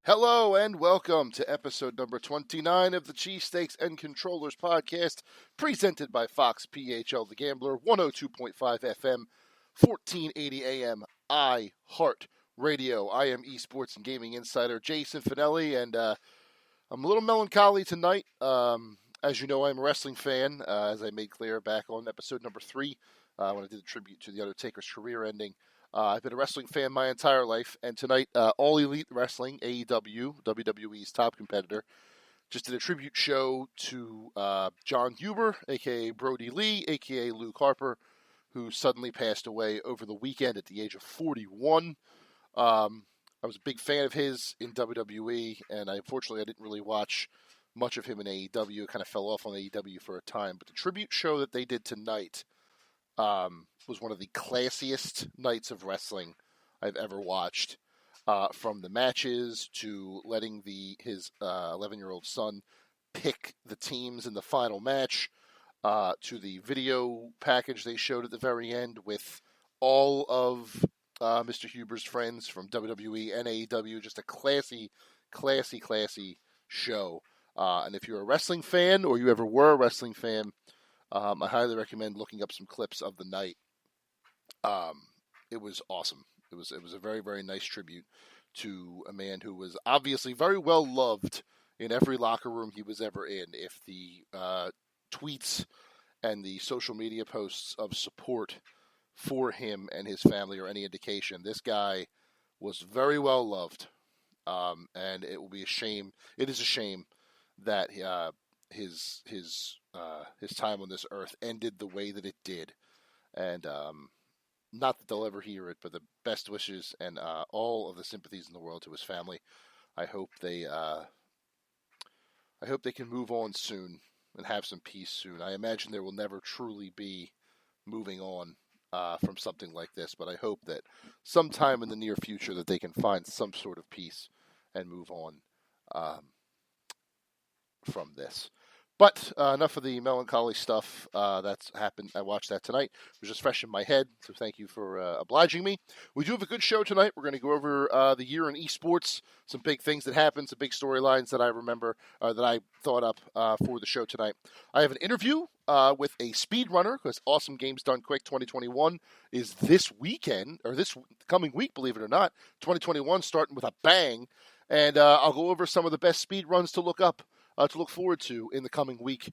Hello and welcome to episode number 29 of the Cheesesteaks and Controllers podcast, presented by Fox PHL The Gambler, 102.5 FM, 1480 AM, iHeart Radio. I am Esports and Gaming Insider Jason Fanelli, and I'm a little melancholy tonight. As you know, I'm a wrestling fan, as I made clear back on episode number 3, when I did a tribute to The Undertaker's career ending. I've been a wrestling fan my entire life, and tonight, All Elite Wrestling, AEW, WWE's top competitor, just did a tribute show to John Huber, a.k.a. Brody Lee, a.k.a. Luke Harper, who suddenly passed away over the weekend at the age of 41. I was a big fan of his in WWE, and unfortunately I didn't really watch much of him in AEW. It kind of fell off on AEW for a time. But the tribute show that they did tonight was one of the classiest nights of wrestling I've ever watched. From the matches to letting his 11-year-old son pick the teams in the final match, to the video package they showed at the very end with all of Mr. Huber's friends from WWE and AEW. Just a classy show. And if you're a wrestling fan, or you ever were a wrestling fan, I highly recommend looking up some clips of the night. It was awesome. It was a very, very nice tribute to a man who was obviously very well loved in every locker room he was ever in. If the tweets and the social media posts of support for him and his family are any indication, this guy was very well loved. And it will be a shame. It is a shame that his time on this earth ended the way that it did. And not that they'll ever hear it, but the best wishes and all of the sympathies in the world to his family. I hope they can move on soon and have some peace soon. I imagine there will never truly be moving on from something like this, but I hope that sometime in the near future that they can find some sort of peace and move on from this. But enough of the melancholy stuff that's happened. I watched that tonight. It was just fresh in my head, so thank you for obliging me. We do have a good show tonight. We're going to go over the year in esports, some big things that happened, some big storylines that I remember, that I thought up for the show tonight. I have an interview with a speedrunner, because Awesome Games Done Quick 2021 is this weekend, or this coming week, believe it or not. 2021 starting with a bang, and I'll go over some of the best speed runs to look up, to look forward to in the coming week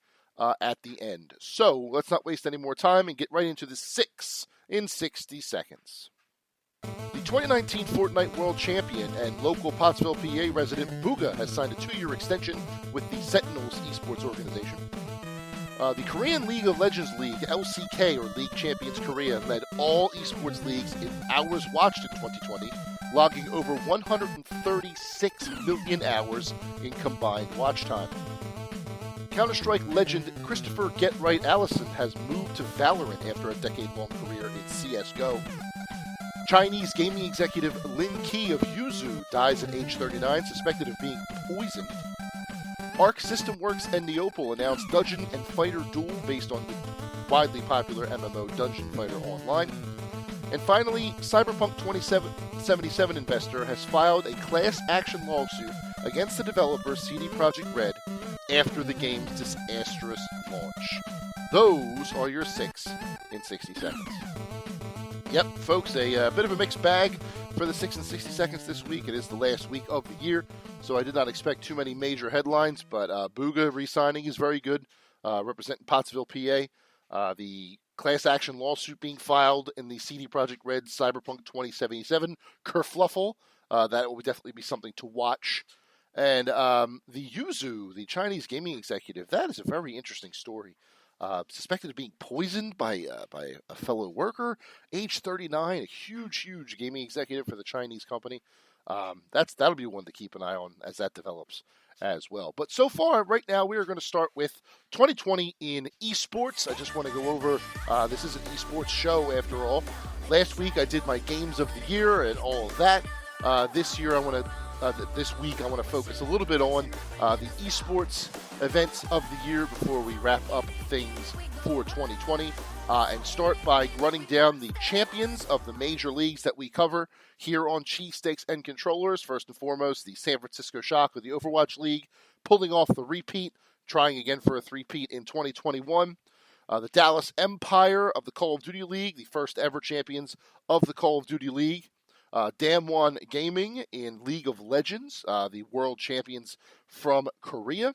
at the end. So let's not waste any more time and get right into the 6 in 60 seconds. The 2019 Fortnite World Champion and local Pottsville, PA resident Booga has signed a 2-year extension with the Sentinels Esports organization. The Korean League of Legends League, LCK, or League Champions Korea, led all esports leagues in hours watched in 2020, logging over 136 million hours in combined watch time. Counter-Strike legend Christopher Get Right Allison has moved to Valorant after a decade-long career in CSGO. Chinese gaming executive Lin Qi of Yuzu dies at age 39, suspected of being poisoned. Arc System Works and Neopal announced Dungeon and Fighter Duel based on the widely popular MMO Dungeon Fighter Online. And finally, Cyberpunk 2077 investor has filed a class action lawsuit against the developer CD Projekt Red after the game's disastrous launch. Those are your 6 in 60 seconds. Yep, folks, a bit of a mixed bag for the 6 in 60 seconds this week. It is the last week of the year, so I did not expect too many major headlines, but Booga re-signing is very good, representing Pottsville, PA. The class action lawsuit being filed in the CD Projekt Red Cyberpunk 2077 kerfluffle. That will definitely be something to watch. And the Yuzu, the Chinese gaming executive, that is a very interesting story. Suspected of being poisoned by a fellow worker, age 39, a huge gaming executive for the Chinese company. That'll be one to keep an eye on as that develops as well. But so far, right now, we are going to start with 2020 in esports. I just want to go over, this is an esports show after all. Last week, I did my games of the year and all of that. This week, I want to focus a little bit on the esports events of the year before we wrap up things for 2020. And start by running down the champions of the major leagues that we cover here on Cheesesteaks and Controllers. First and foremost, the San Francisco Shock of the Overwatch League, pulling off the repeat, trying again for a three-peat in 2021. The Dallas Empire of the Call of Duty League, the first ever champions of the Call of Duty League. Damwon Gaming in League of Legends, the world champions from Korea.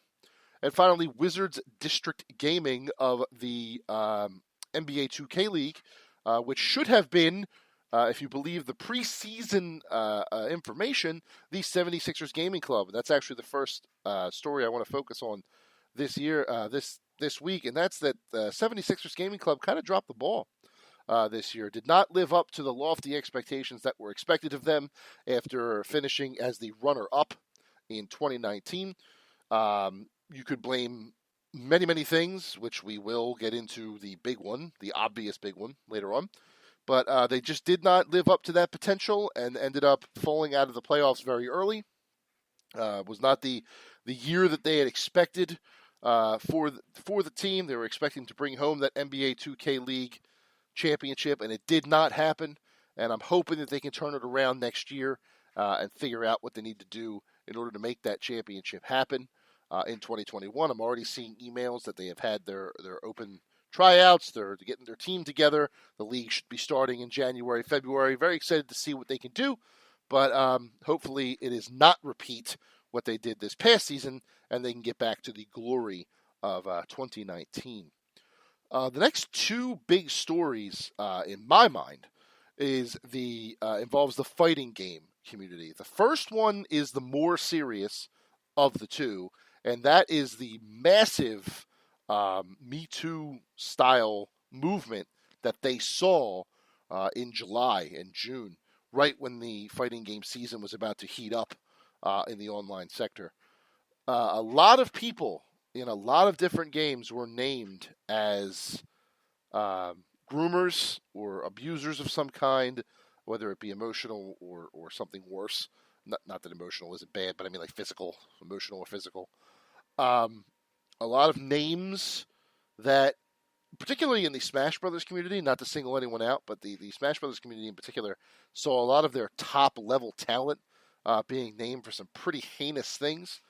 And finally, Wizards District Gaming of the NBA 2K League, which should have been, if you believe the preseason information, the 76ers Gaming Club. That's actually the first story I want to focus on this year, this week, and that's that the 76ers Gaming Club kind of dropped the ball this year. Did not live up to the lofty expectations that were expected of them after finishing as the runner-up in 2019. You could blame many things, which we will get into the big one, the obvious big one, later on. But they just did not live up to that potential and ended up falling out of the playoffs very early. Was not the year that they had expected for the team. They were expecting to bring home that NBA 2K League championship, and it did not happen. And I'm hoping that they can turn it around next year and figure out what they need to do in order to make that championship happen. In 2021, I'm already seeing emails that they have had their open tryouts. They're getting their team together. The league should be starting in January, February. Very excited to see what they can do, but hopefully it is not repeat what they did this past season, and they can get back to the glory of 2019. The next two big stories, in my mind, involves the fighting game community. The first one is the more serious of the two, and that is the massive Me Too style movement that they saw in July and June, right when the fighting game season was about to heat up in the online sector. A lot of people in a lot of different games were named as groomers or abusers of some kind, whether it be emotional or something worse. Not that emotional isn't bad, but I mean like physical, emotional or physical. A lot of names that, particularly in the Smash Brothers community, not to single anyone out, but the Smash Brothers community in particular, saw a lot of their top level talent being named for some pretty heinous things.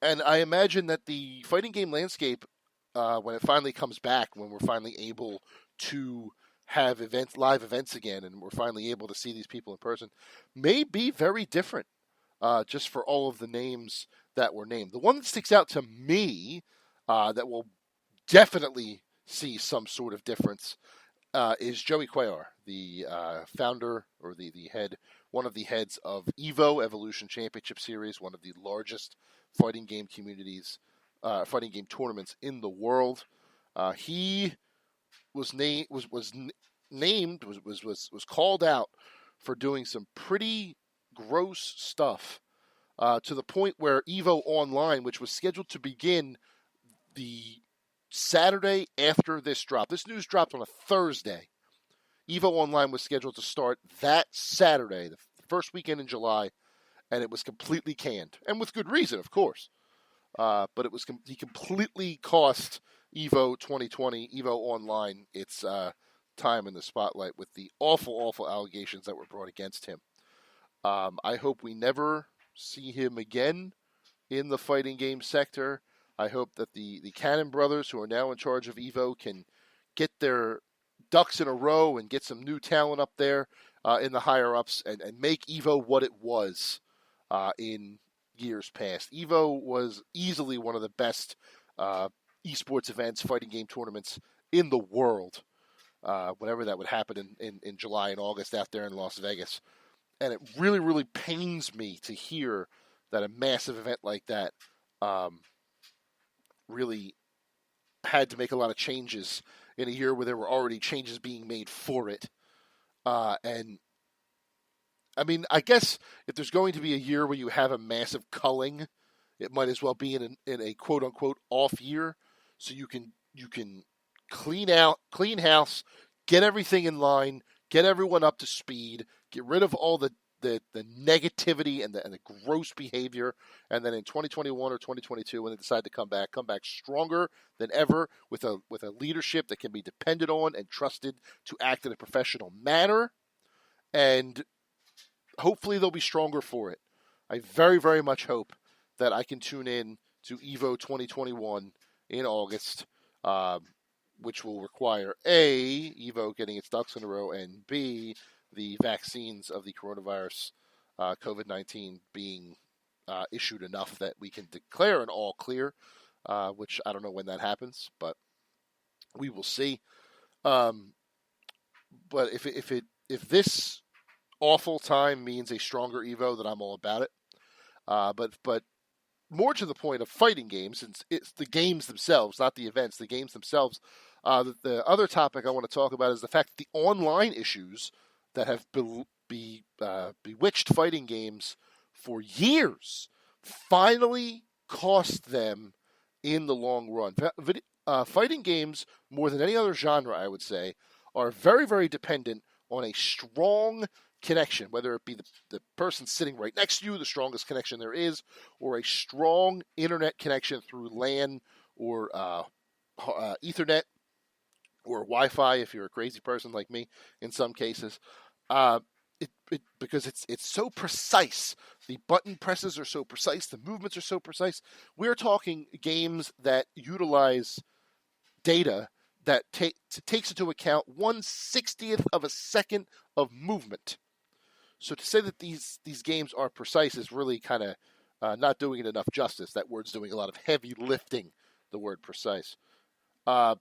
And I imagine that the fighting game landscape, when it finally comes back, when we're finally able to have live events again, and we're finally able to see these people in person, may be very different, just for all of the names that were named. The one that sticks out to me, that will definitely see some sort of difference, is Joey Cuellar, the founder or the head, one of the heads of EVO Evolution Championship Series, one of the largest fighting game communities, fighting game tournaments in the world. He was called out for doing some pretty gross stuff, to the point where EVO Online, which was scheduled to begin the Saturday after this drop. This news dropped on a Thursday. EVO Online was scheduled to start that Saturday, the first weekend in July, and it was completely canned, and with good reason, of course. But he completely cost EVO 2020, EVO Online, its time in the spotlight with the awful allegations that were brought against him. I hope we never see him again in the fighting game sector. I hope that the Cannon brothers, who are now in charge of EVO, can get their ducks in a row and get some new talent up there in the higher-ups and make EVO what it was in years past. EVO was easily one of the best esports events, fighting game tournaments in the world, whenever that would happen in July and August out there in Las Vegas. And it really, really pains me to hear that a massive event like that really had to make a lot of changes in a year where there were already changes being made for it. And I mean, I guess if there's going to be a year where you have a massive culling, it might as well be in a quote unquote off year, so you can clean house, get everything in line, get everyone up to speed, get rid of all the negativity and the gross behavior, and then in 2021 or 2022, when they decide to come back stronger than ever with a leadership that can be depended on and trusted to act in a professional manner, and hopefully they'll be stronger for it. I very, very much hope that I can tune in to EVO 2021 in August, which will require A, EVO getting its ducks in a row, and B, the vaccines of the coronavirus, COVID-19, being issued enough that we can declare an all clear, which I don't know when that happens, but we will see. But if this awful time means a stronger EVO, then I'm all about it. But more to the point of fighting games, it's the games themselves, not the events, the games themselves. The other topic I want to talk about is the fact that the online issues that have bewitched fighting games for years finally cost them in the long run. Fighting games, more than any other genre, I would say, are very, very dependent on a strong connection, whether it be the person sitting right next to you, the strongest connection there is, or a strong internet connection through LAN or Ethernet or Wi-Fi if you're a crazy person like me in some cases. Because it's so precise. The button presses are so precise. The movements are so precise. We're talking games that utilize data that takes into account 1/60th of a second of movement. So to say that these games are precise is really kind of not doing it enough justice. That word's doing a lot of heavy lifting, the word precise. But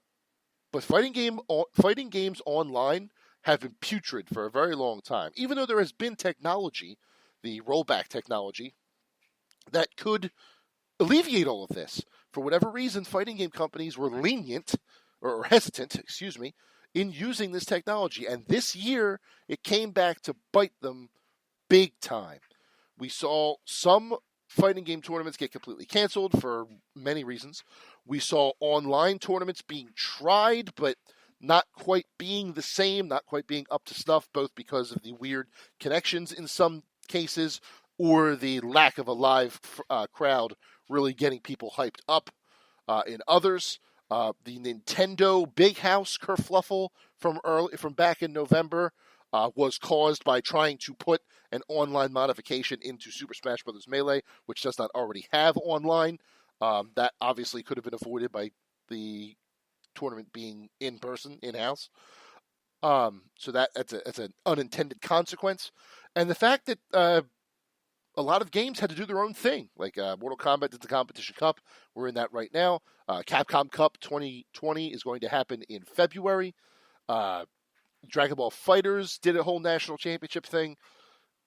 fighting games online have been putrid for a very long time, even though there has been technology, the rollback technology, that could alleviate all of this. For whatever reason, fighting game companies were lenient, or hesitant, in using this technology. And this year, it came back to bite them big time. We saw some fighting game tournaments get completely canceled for many reasons. We saw online tournaments being tried, but not quite being the same, not quite being up to snuff, both because of the weird connections in some cases or the lack of a live crowd really getting people hyped up in others. The Nintendo Big House kerfluffle from back in November was caused by trying to put an online modification into Super Smash Bros. Melee, which does not already have online. That obviously could have been avoided by the tournament being in person, in-house. So that's an unintended consequence. And the fact that a lot of games had to do their own thing, like Mortal Kombat did the Competition Cup. We're in that right now. Capcom Cup 2020 is going to happen in February. Dragon Ball FighterZ did a whole national championship thing.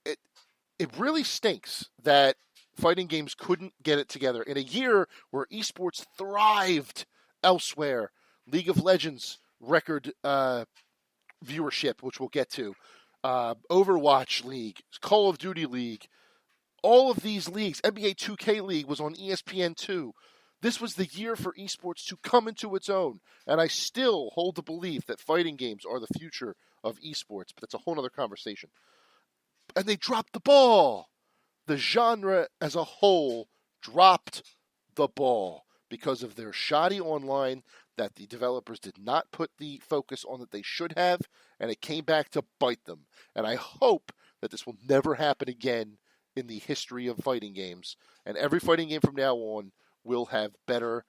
It really stinks that fighting games couldn't get it together in a year where esports thrived elsewhere. League of Legends record viewership, which we'll get to. Overwatch League, Call of Duty League, all of these leagues. NBA 2K League was on ESPN2. This was the year for esports to come into its own. And I still hold the belief that fighting games are the future of esports, but that's a whole other conversation. And they dropped the ball. The genre as a whole dropped the ball because of their shoddy online that the developers did not put the focus on that they should have, and it came back to bite them. And I hope that this will never happen again in the history of fighting games. And every fighting game from now on will have better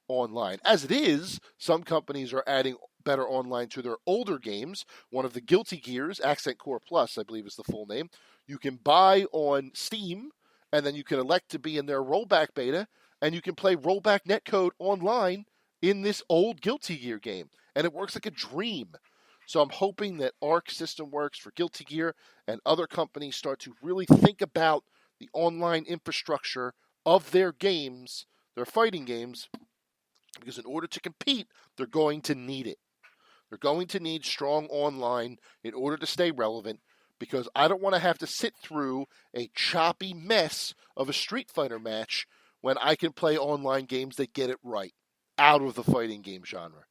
online. As it is, some companies are adding better online to their older games. One of the Guilty Gears, Accent Core Plus, I believe is the full name, you can buy on Steam, and then you can elect to be in their rollback beta, and you can play rollback netcode online in this old Guilty Gear game, and it works like a dream. So I'm hoping that Arc System Works for Guilty Gear and other companies start to really think about the online infrastructure of their games, their fighting games, because in order to compete, they're going to need it. They're going to need strong online in order to stay relevant, because I don't want to have to sit through a choppy mess of a Street Fighter match when I can play online games that get it right out of the fighting game genre.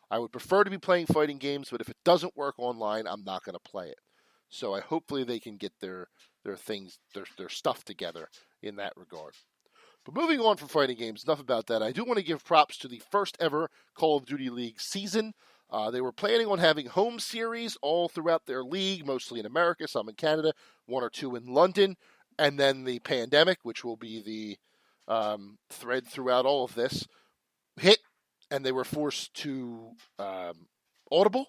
I would prefer to be playing fighting games, but if it doesn't work online, I'm not going to play it. So hopefully they can get their things, their stuff together in that regard. But moving on from fighting games, enough about that. I do want to give props to the first ever Call of Duty League season. They were planning on having home series all throughout their league, mostly in America, some in Canada, 1 or 2 in London, and then the pandemic, which will be the thread throughout all of this, hit, and they were forced to audible.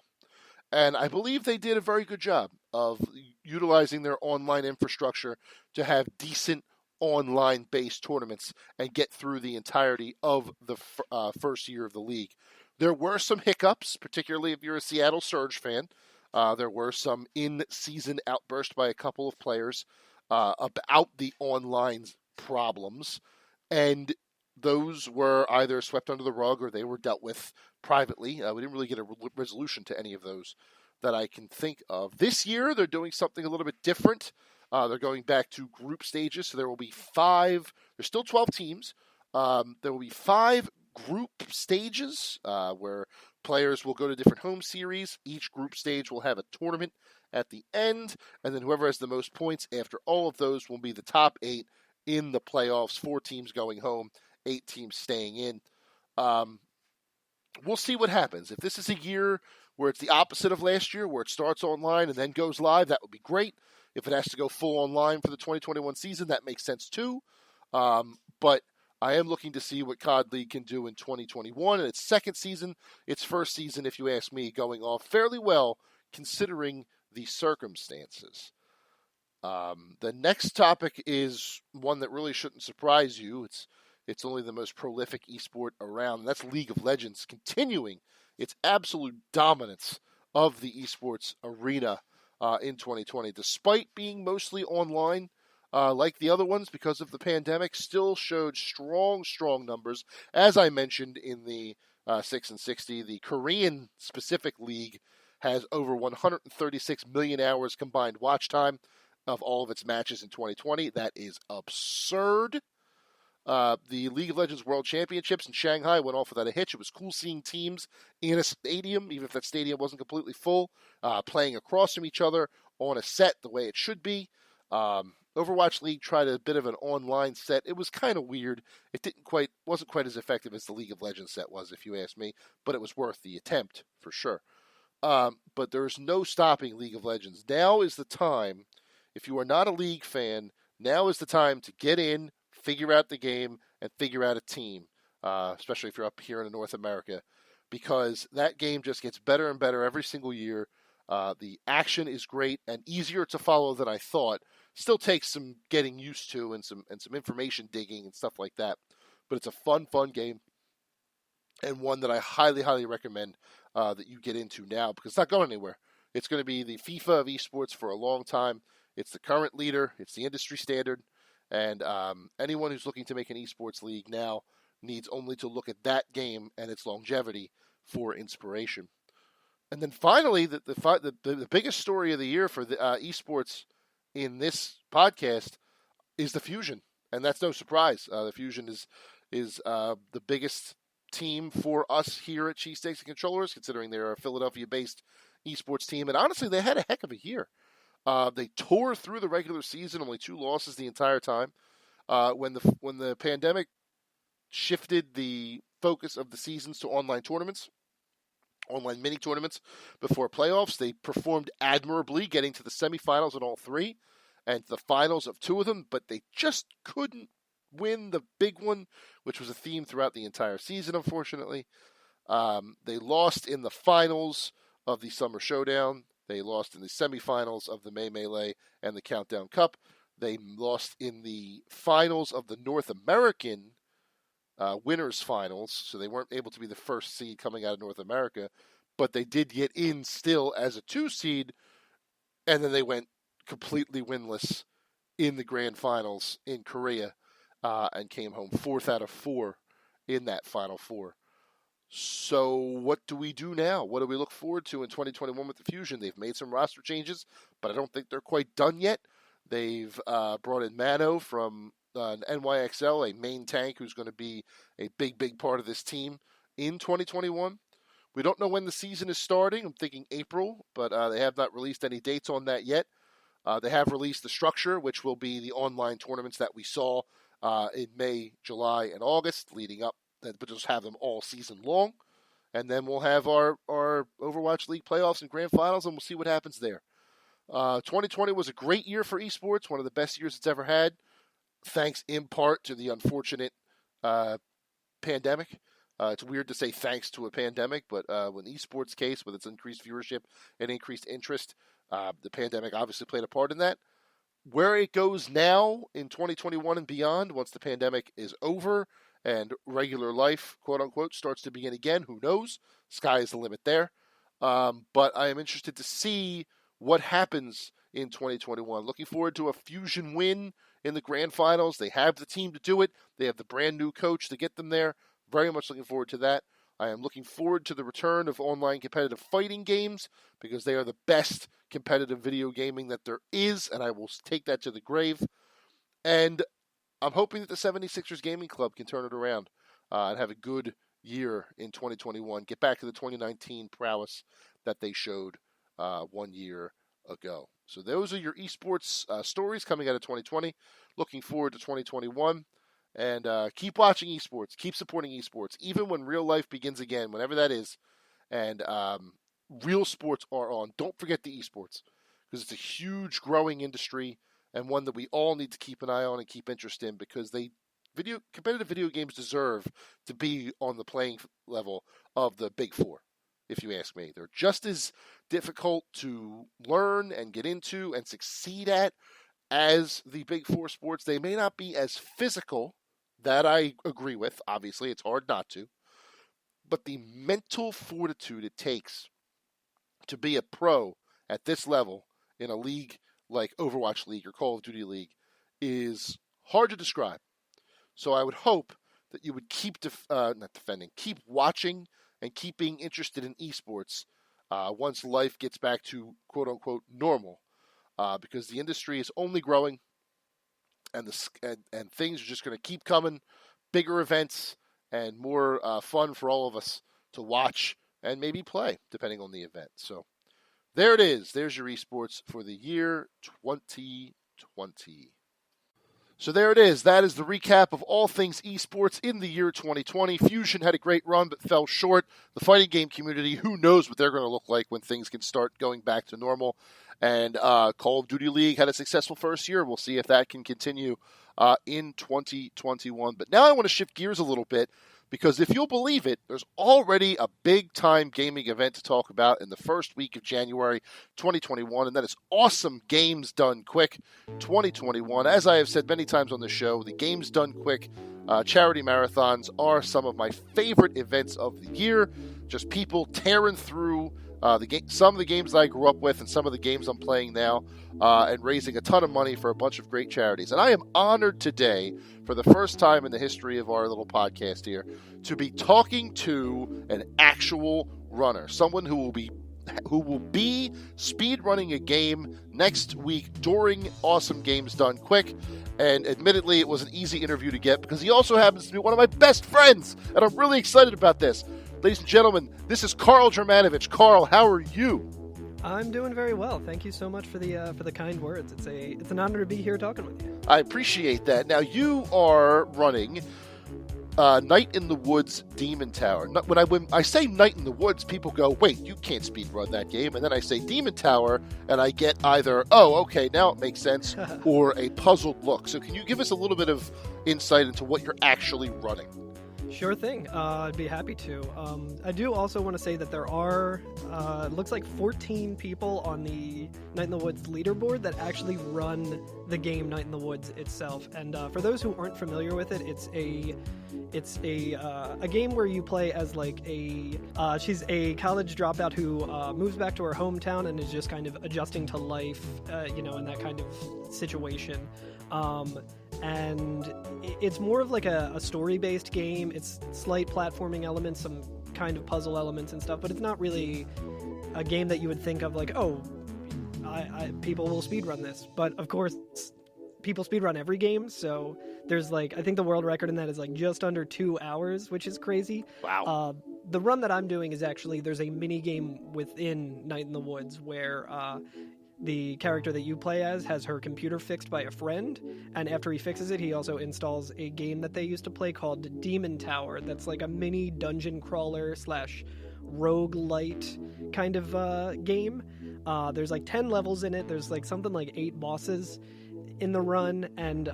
And I believe they did a very good job of utilizing their online infrastructure to have decent online-based tournaments and get through the entirety of the first year of the league. There were some hiccups, particularly if you're a Seattle Surge fan. There were some in-season outbursts by a couple of players about the online problems, and those were either swept under the rug or they were dealt with privately. We didn't really get a resolution to any of those that I can think of. This year, they're doing something a little bit different. They're going back to group stages, so there will be 5. There's still 12 teams. There will be 5 group stages where players will go to different home series. Each group stage will have a tournament at the end, and then whoever has the most points after all of those will be the top 8 in the playoffs. 4 teams going home, 8 teams staying in. We'll see what happens. If this is a year where it's the opposite of last year, where it starts online and then goes live, that would be great. If it has to go full online for the 2021 season, that makes sense too. But I am looking to see what COD League can do in 2021. And its second season, its first season, if you ask me, going off fairly well considering the circumstances. The next topic is one that really shouldn't surprise you. It's only the most prolific esport around, and that's League of Legends continuing its absolute dominance of the esports arena in 2020. Despite being mostly online, like the other ones because of the pandemic, still showed strong numbers. As I mentioned in the 6 and 60, the Korean-specific league has over 136 million hours combined watch time of all of its matches in 2020. That is absurd. The League of Legends World Championships in Shanghai went off without a hitch. It was cool seeing teams in a stadium, even if that stadium wasn't completely full, playing across from each other on a set the way it should be. Overwatch League tried a bit of an online set. It was kind of weird. It wasn't quite as effective as the League of Legends set was, if you ask me, but it was worth the attempt for sure. But there's no stopping League of Legends. Now is the time, if you are not a League fan, now is the time to get in, figure out the game, and figure out a team, especially if you're up here in North America, because that game just gets better and better every single year. The action is great and easier to follow than I thought. Still takes some getting used to and some information digging and stuff like that. But it's a fun game, and one that I highly recommend that you get into now, because it's not going anywhere. It's going to be the FIFA of esports for a long time. It's the current leader. It's the industry standard. And anyone who's looking to make an esports league now needs only to look at that game and its longevity for inspiration. And then finally, the biggest story of the year for the esports in this podcast is the Fusion, and that's no surprise. The Fusion is the biggest team for us here at Cheesesteaks and Controllers, considering they're a Philadelphia-based esports team. And honestly, they had a heck of a year. They tore through the regular season, only 2 losses the entire time. When the pandemic shifted the focus of the seasons to online tournaments, online mini tournaments before playoffs, they performed admirably, getting to the semifinals in all 3 and the finals of 2 of them, but they just couldn't win the big one, which was a theme throughout the entire season, unfortunately. They lost in the finals of the Summer Showdown. They lost in the semifinals of the May Melee and the Countdown Cup. They lost in the finals of the North American winners finals, so they weren't able to be the first seed coming out of North America, but they did get in still as a 2 seed, and then they went completely winless in the grand finals in Korea and came home 4th out of 4 in that Final Four. So what do we do now? What do we look forward to in 2021 with the Fusion? They've made some roster changes, but I don't think they're quite done yet. They've brought in Mano from NYXL, a main tank who's going to be a big part of this team in 2021. We don't know when the season is starting. I'm thinking April, but they have not released any dates on that yet. They have released the structure, which will be the online tournaments that we saw in May, July, and August leading up, but just have them all season long. And then we'll have our Overwatch League playoffs and grand finals, and we'll see what happens there. 2020 was a great year for esports, one of the best years it's ever had, thanks in part to the unfortunate pandemic. It's weird to say thanks to a pandemic, but in esports case, with its increased viewership and increased interest, the pandemic obviously played a part in that. Where it goes now in 2021 and beyond, once the pandemic is over and regular life, quote unquote, starts to begin again, who knows? Sky is the limit there. But I am interested to see what happens in 2021. Looking forward to a Fusion win in the grand finals. They have the team to do it. They have the brand new coach to get them there. Very much looking forward to that. I am looking forward to the return of online competitive fighting games because they are the best competitive video gaming that there is, and I will take that to the grave. And I'm hoping that the 76ers Gaming Club can turn it around and have a good year in 2021. Get back to the 2019 prowess that they showed 1 year ago. So those are your esports stories coming out of 2020. Looking forward to 2021. And keep watching esports. Keep supporting esports. Even when real life begins again, whenever that is, and real sports are on. Don't forget the esports because it's a huge growing industry and one that we all need to keep an eye on and keep interest in because competitive video games deserve to be on the playing level of the big four, if you ask me. They're just as difficult to learn and get into and succeed at as the big four sports. They may not be as physical. That I agree with. Obviously, it's hard not to. But the mental fortitude it takes to be a pro at this level in a league like Overwatch League or Call of Duty League is hard to describe. So I would hope that you would keep keep watching and keep being interested in esports once life gets back to quote-unquote normal because the industry is only growing. And things are just going to keep coming, bigger events, and more fun for all of us to watch and maybe play, depending on the event. So there it is. There's your esports for the year 2020. So there it is. That is the recap of all things esports in the year 2020. Fusion had a great run but fell short. The fighting game community, who knows what they're going to look like when things can start going back to normal. And Call of Duty League had a successful first year. We'll see if that can continue in 2021. But now I want to shift gears a little bit because if you'll believe it, there's already a big-time gaming event to talk about in the first week of January 2021, and that is Awesome Games Done Quick 2021. As I have said many times on the show, the Games Done Quick charity marathons are some of my favorite events of the year. Just people tearing through some of the games that I grew up with and some of the games I'm playing now and raising a ton of money for a bunch of great charities. And I am honored today, for the first time in the history of our little podcast here, to be talking to an actual runner, someone who will be speedrunning a game next week during Awesome Games Done Quick. And admittedly, it was an easy interview to get because he also happens to be one of my best friends, and I'm really excited about this. Ladies and gentlemen, this is Karl Germanovich. Karl, how are you? I'm doing very well. Thank you so much for the kind words. It's an honor to be here talking with you. I appreciate that. Now, you are running Night in the Woods Demon Tower. When I say Night in the Woods, people go, wait, you can't speedrun that game. And then I say Demon Tower, and I get either, oh, okay, now it makes sense, or a puzzled look. So can you give us a little bit of insight into what you're actually running? Sure thing. I'd be happy to. I do also want to say that there are, looks like 14 people on the Night in the Woods leaderboard that actually run the game Night in the Woods itself. And for those who aren't familiar with it, it's a game where you play as like she's a college dropout who moves back to her hometown and is just kind of adjusting to life, in that kind of situation. And it's more of like a story-based game. It's slight platforming elements, some kind of puzzle elements and stuff, but it's not really a game that you would think of like, oh, people will speedrun this. But of course, people speedrun every game, so there's like, I think the world record in that is like just under 2 hours, which is crazy. Wow. The run that I'm doing is actually, there's a mini game within Night in the Woods where the character that you play as has her computer fixed by a friend, and after he fixes it, he also installs a game that they used to play called Demon Tower. That's like a mini dungeon crawler / roguelite kind of game. There's like 10 levels in it. There's like something like 8 bosses in the run, and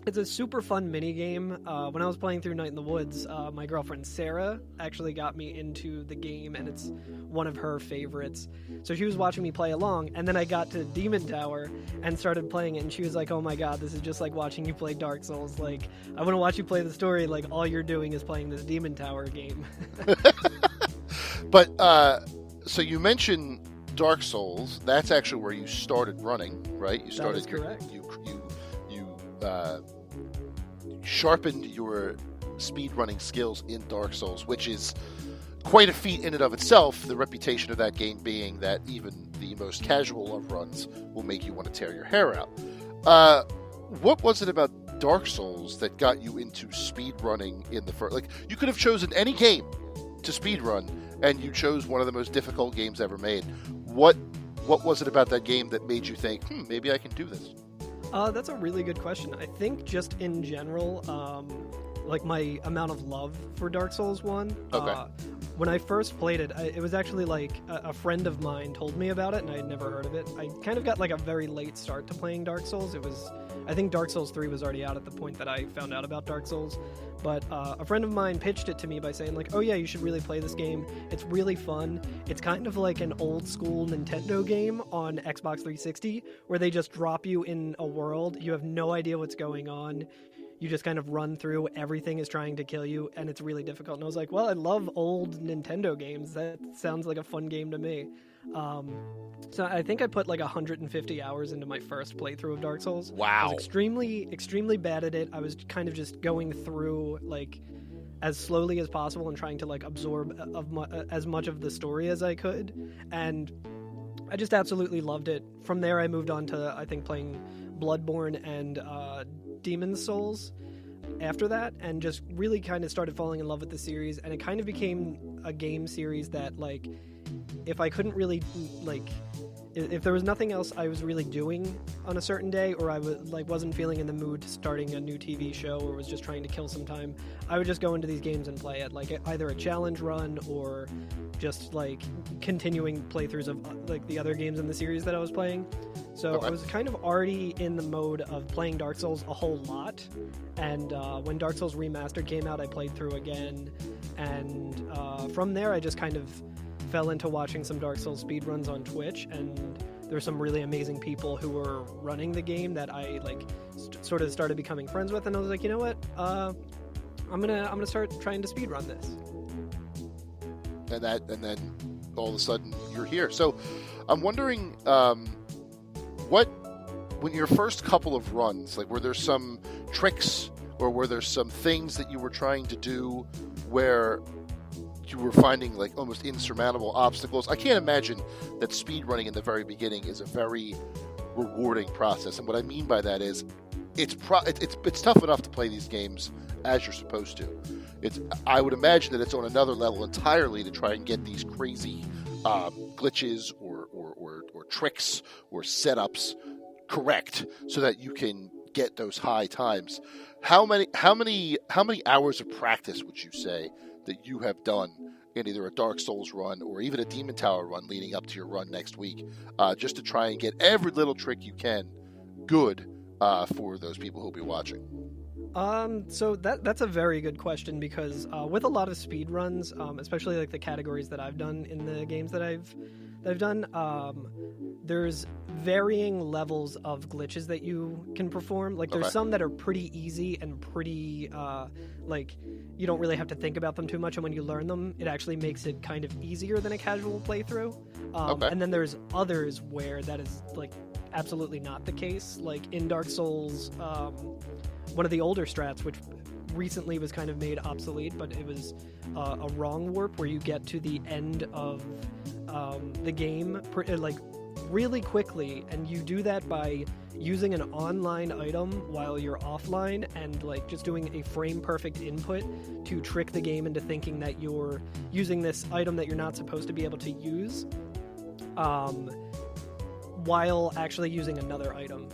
it's a super fun mini game. When I was playing through Night in the Woods, my girlfriend Sarah actually got me into the game, and it's one of her favorites. So she was watching me play along, and then I got to Demon Tower and started playing it, and she was like, oh my god, this is just like watching you play Dark Souls. Like, I want to watch you play the story, like all you're doing is playing this Demon Tower game. But, so you mentioned Dark Souls. That's actually where you started running, right? You started. That is correct. You sharpened your speedrunning skills in Dark Souls, which is quite a feat in and of itself, the reputation of that game being that even the most casual of runs will make you want to tear your hair out. What was it about Dark Souls that got you into speedrunning in the first... Like, you could have chosen any game to speedrun, and you chose one of the most difficult games ever made. What was it about that game that made you think, maybe I can do this? That's a really good question. I think just in general, like my amount of love for Dark Souls 1. Okay. When I first played it, it was actually like a friend of mine told me about it, and I had never heard of it. I kind of got like a very late start to playing Dark Souls. I think Dark Souls 3 was already out at the point that I found out about Dark Souls. But a friend of mine pitched it to me by saying like, oh yeah, you should really play this game. It's really fun. It's kind of like an old school Nintendo game on Xbox 360 where they just drop you in a world. You have no idea what's going on. You just kind of run through, everything is trying to kill you, and it's really difficult. And I was like, well, I love old Nintendo games. That sounds like a fun game to me. So I think I put like 150 hours into my first playthrough of Dark Souls. Wow. I was extremely, extremely bad at it. I was kind of just going through like as slowly as possible and trying to like absorb as much of the story as I could. And I just absolutely loved it. From there, I moved on to, I think, playing Bloodborne and Demon's Souls after that, and just really kind of started falling in love with the series. And it kind of became a game series that, like, if I couldn't really, like, if there was nothing else I was really doing on a certain day, or I wasn't feeling in the mood starting a new TV show, or was just trying to kill some time, I would just go into these games and play it, like either a challenge run or just like continuing playthroughs of like the other games in the series that I was playing. So okay. I was kind of already in the mode of playing Dark Souls a whole lot, and when Dark Souls Remastered came out, I played through again, and from there I just kind of fell into watching some Dark Souls speedruns on Twitch, and there's some really amazing people who were running the game that I like sort of started becoming friends with, and I was like, you know what, I'm gonna start trying to speedrun this. And then all of a sudden you're here. So I'm wondering, when your first couple of runs, like, were there some tricks or were there some things that you were trying to do where you were finding like almost insurmountable obstacles? I can't imagine that speedrunning in the very beginning is a very rewarding process, and what I mean by that is it's tough enough to play these games as you're supposed to. I would imagine that it's on another level entirely to try and get these crazy glitches or tricks or setups correct so that you can get those high times. How many hours of practice would you say that you have done in either a Dark Souls run or even a Demon Tower run leading up to your run next week, just to try and get every little trick you can good for those people who'll be watching? So that's a very good question because with a lot of speedruns, especially like the categories that I've done in the games that I've done, there's varying levels of glitches that you can perform. Like there's some that are pretty easy and pretty like you don't really have to think about them too much, and when you learn them, it actually makes it kind of easier than a casual playthrough. And then there's others where that is like absolutely not the case. Like in Dark Souls, one of the older strats, which recently was kind of made obsolete, but it was a wrong warp where you get to the end of the game like really quickly, and you do that by using an online item while you're offline and like just doing a frame perfect input to trick the game into thinking that you're using this item that you're not supposed to be able to use while actually using another item.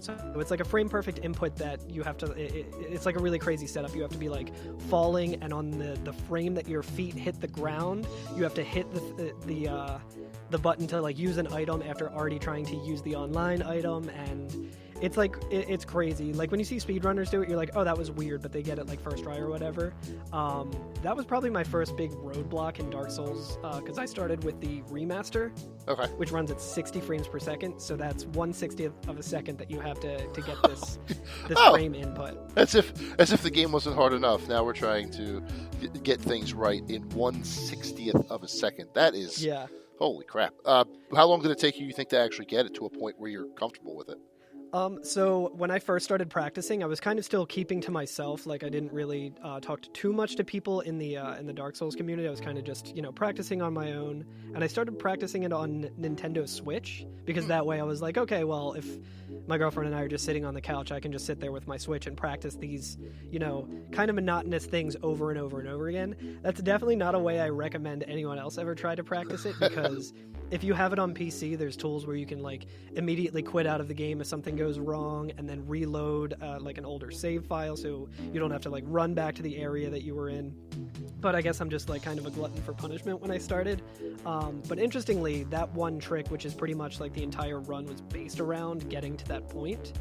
So it's like a frame perfect input that you have to, it's like a really crazy setup. You have to be like falling, and on the frame that your feet hit the ground, you have to hit the button to like use an item after already trying to use the online item. And it's like, it's crazy. Like when you see speedrunners do it, you're like, oh, that was weird, but they get it like first try or whatever. That was probably my first big roadblock in Dark Souls, because I started with the remaster, which runs at 60 frames per second. So that's 1/60th of a second that you have to get this frame input. As if the game wasn't hard enough. Now we're trying to get things right in 1/60th of a second. That is, holy crap. How long did it take you think, to actually get it to a point where you're comfortable with it? So when I first started practicing, I was kind of still keeping to myself. Like I didn't really talk too much to people in the Dark Souls community. I was kind of just, practicing on my own. And I started practicing it on Nintendo Switch because that way I was like, okay, well, if my girlfriend and I are just sitting on the couch, I can just sit there with my Switch and practice these, kind of monotonous things over and over and over again. That's definitely not a way I recommend anyone else ever try to practice it, because if you have it on PC, there's tools where you can like immediately quit out of the game if something goes wrong, and then reload like an older save file, so you don't have to like run back to the area that you were in. But I guess I'm just like kind of a glutton for punishment when I started. But interestingly, that one trick, which is pretty much like the entire run was based around getting to that point,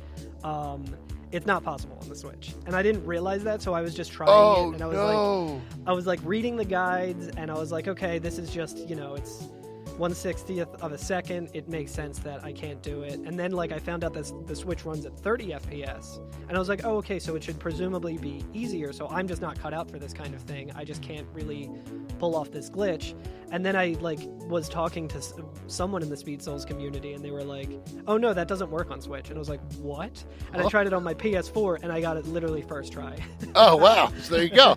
it's not possible on the Switch, and I didn't realize that, so I was just trying it, and I was like reading the guides, and I was like, okay, this is just it's 1/60th of a second, it makes sense that I can't do it. And then like I found out that the Switch runs at 30 FPS, and I was like, oh, okay, so it should presumably be easier, so I'm just not cut out for this kind of thing. I just can't really pull off this glitch. And then I like was talking to someone in the Speed Souls community, and they were like, oh no, that doesn't work on Switch. And I was like, what? And I tried it on my PS4, and I got it literally first try. Oh wow, so there you go.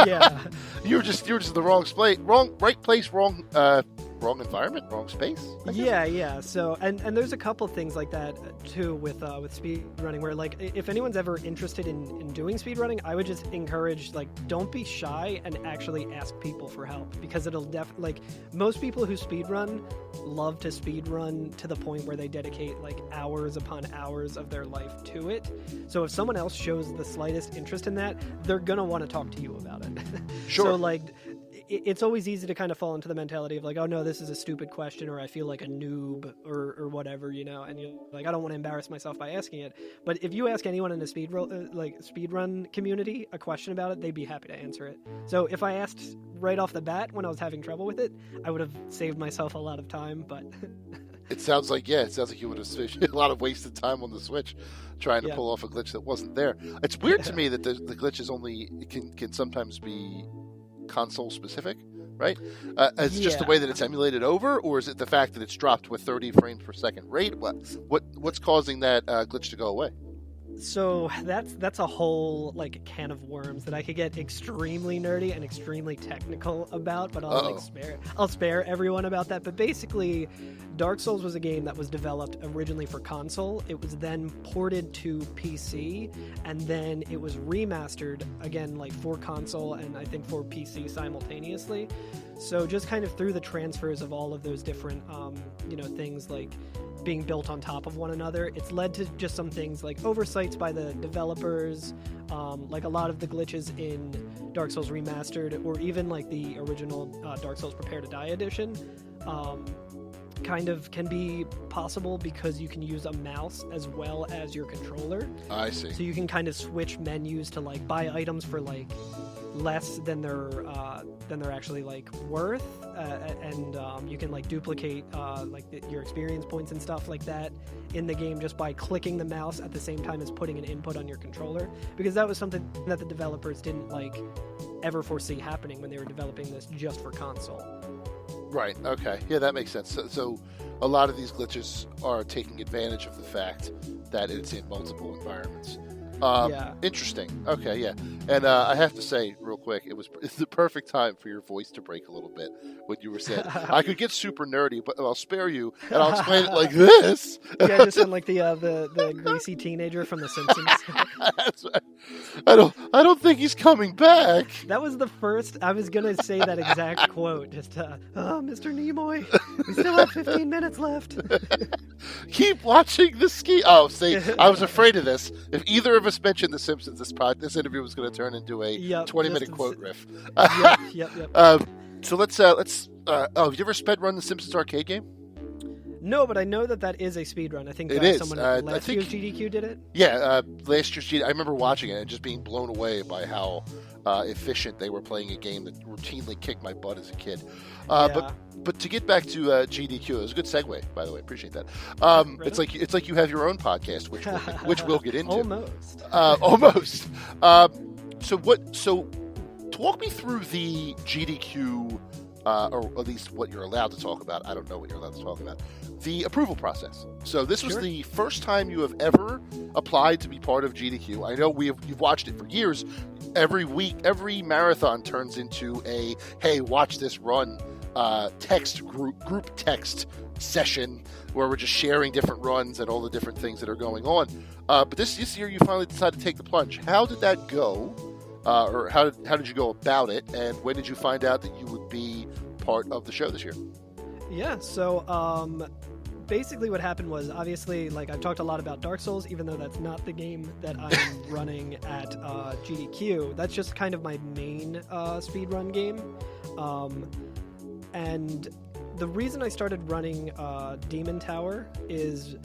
Yeah. you were just in the wrong right place, wrong environment, wrong space. Yeah. So and there's a couple things like that too with speedrunning, where like if anyone's ever interested in doing speedrunning, I would just encourage, like, don't be shy and actually ask people for help, because it'll like most people who speedrun love to speedrun to the point where they dedicate like hours upon hours of their life to it. So if someone else shows the slightest interest in that, they're gonna want to talk to you about it. Sure. So like it's always easy to kind of fall into the mentality of like, oh no, this is a stupid question, or I feel like a noob or whatever, and you're like, I don't want to embarrass myself by asking it. But if you ask anyone in the speedrun community a question about it, they'd be happy to answer it. So if I asked right off the bat when I was having trouble with it, I would have saved myself a lot of time, but It sounds like you would have saved a lot of wasted time on the Switch trying to pull off a glitch that wasn't there. It's weird to me that the glitch is only can sometimes be console specific, right? Is it just the way that it's emulated over, or is it the fact that it's dropped with 30 frames per second rate? What's causing that glitch to go away? So that's a whole like can of worms that I could get extremely nerdy and extremely technical about, but I'll spare everyone about that. But basically, Dark Souls was a game that was developed originally for console. It was then ported to PC, and then it was remastered again, like for console and I think for PC simultaneously. So just kind of through the transfers of all of those different things like being built on top of one another, it's led to just some things like oversights by the developers, like a lot of the glitches in Dark Souls Remastered, or even like the original Dark Souls Prepare to Die edition. kind of can be possible because you can use a mouse as well as your controller. I see. So you can kind of switch menus to like buy items for like less than they're actually like worth, and you can like duplicate your experience points and stuff like that in the game just by clicking the mouse at the same time as putting an input on your controller, because that was something that the developers didn't like ever foresee happening when they were developing this just for console. Right. Okay. Yeah, that makes sense. So a lot of these glitches are taking advantage of the fact that it's in multiple environments. Yeah. Interesting. Okay, yeah. And I have to say, real quick, it's the perfect time for your voice to break a little bit when you were saying, I could get super nerdy, but I'll spare you, and I'll explain it like this. Yeah, just sound like the greasy teenager from The Simpsons. That's right. I don't think he's coming back. That was the first. I was gonna say that exact quote. Just, Mr. Nimoy, we still have 15 minutes left. Keep watching the ski. Oh, see, I was afraid of this. If either of us mentioned The Simpsons, this interview was going to turn into a 20-minute quote riff. Yep. So let's. Have you ever sped run the Simpsons arcade game? No, but I know that is a speedrun. I think it is. Someone last year's GDQ did it. Yeah, last year's GDQ. I remember watching it and just being blown away by how efficient they were playing a game that routinely kicked my butt as a kid. But to get back to GDQ, it was a good segue, by the way. Appreciate that. It's like you have your own podcast, which we'll get into. Almost. So talk me through the GDQ, or at least what you're allowed to talk about. I don't know what you're allowed to talk about. The approval process. So this was the first time you have ever applied to be part of GDQ. I know you've watched it for years. Every week, every marathon turns into a, hey, watch this run text group text session where we're just sharing different runs and all the different things that are going on. But this year you finally decided to take the plunge. How did that go? Or how did you go about it? And when did you find out that you would be part of the show this year? Yeah, so basically what happened was, obviously, like, I've talked a lot about Dark Souls, even though that's not the game that I'm running at GDQ. That's just kind of my main speedrun game. And the reason I started running Demon Tower is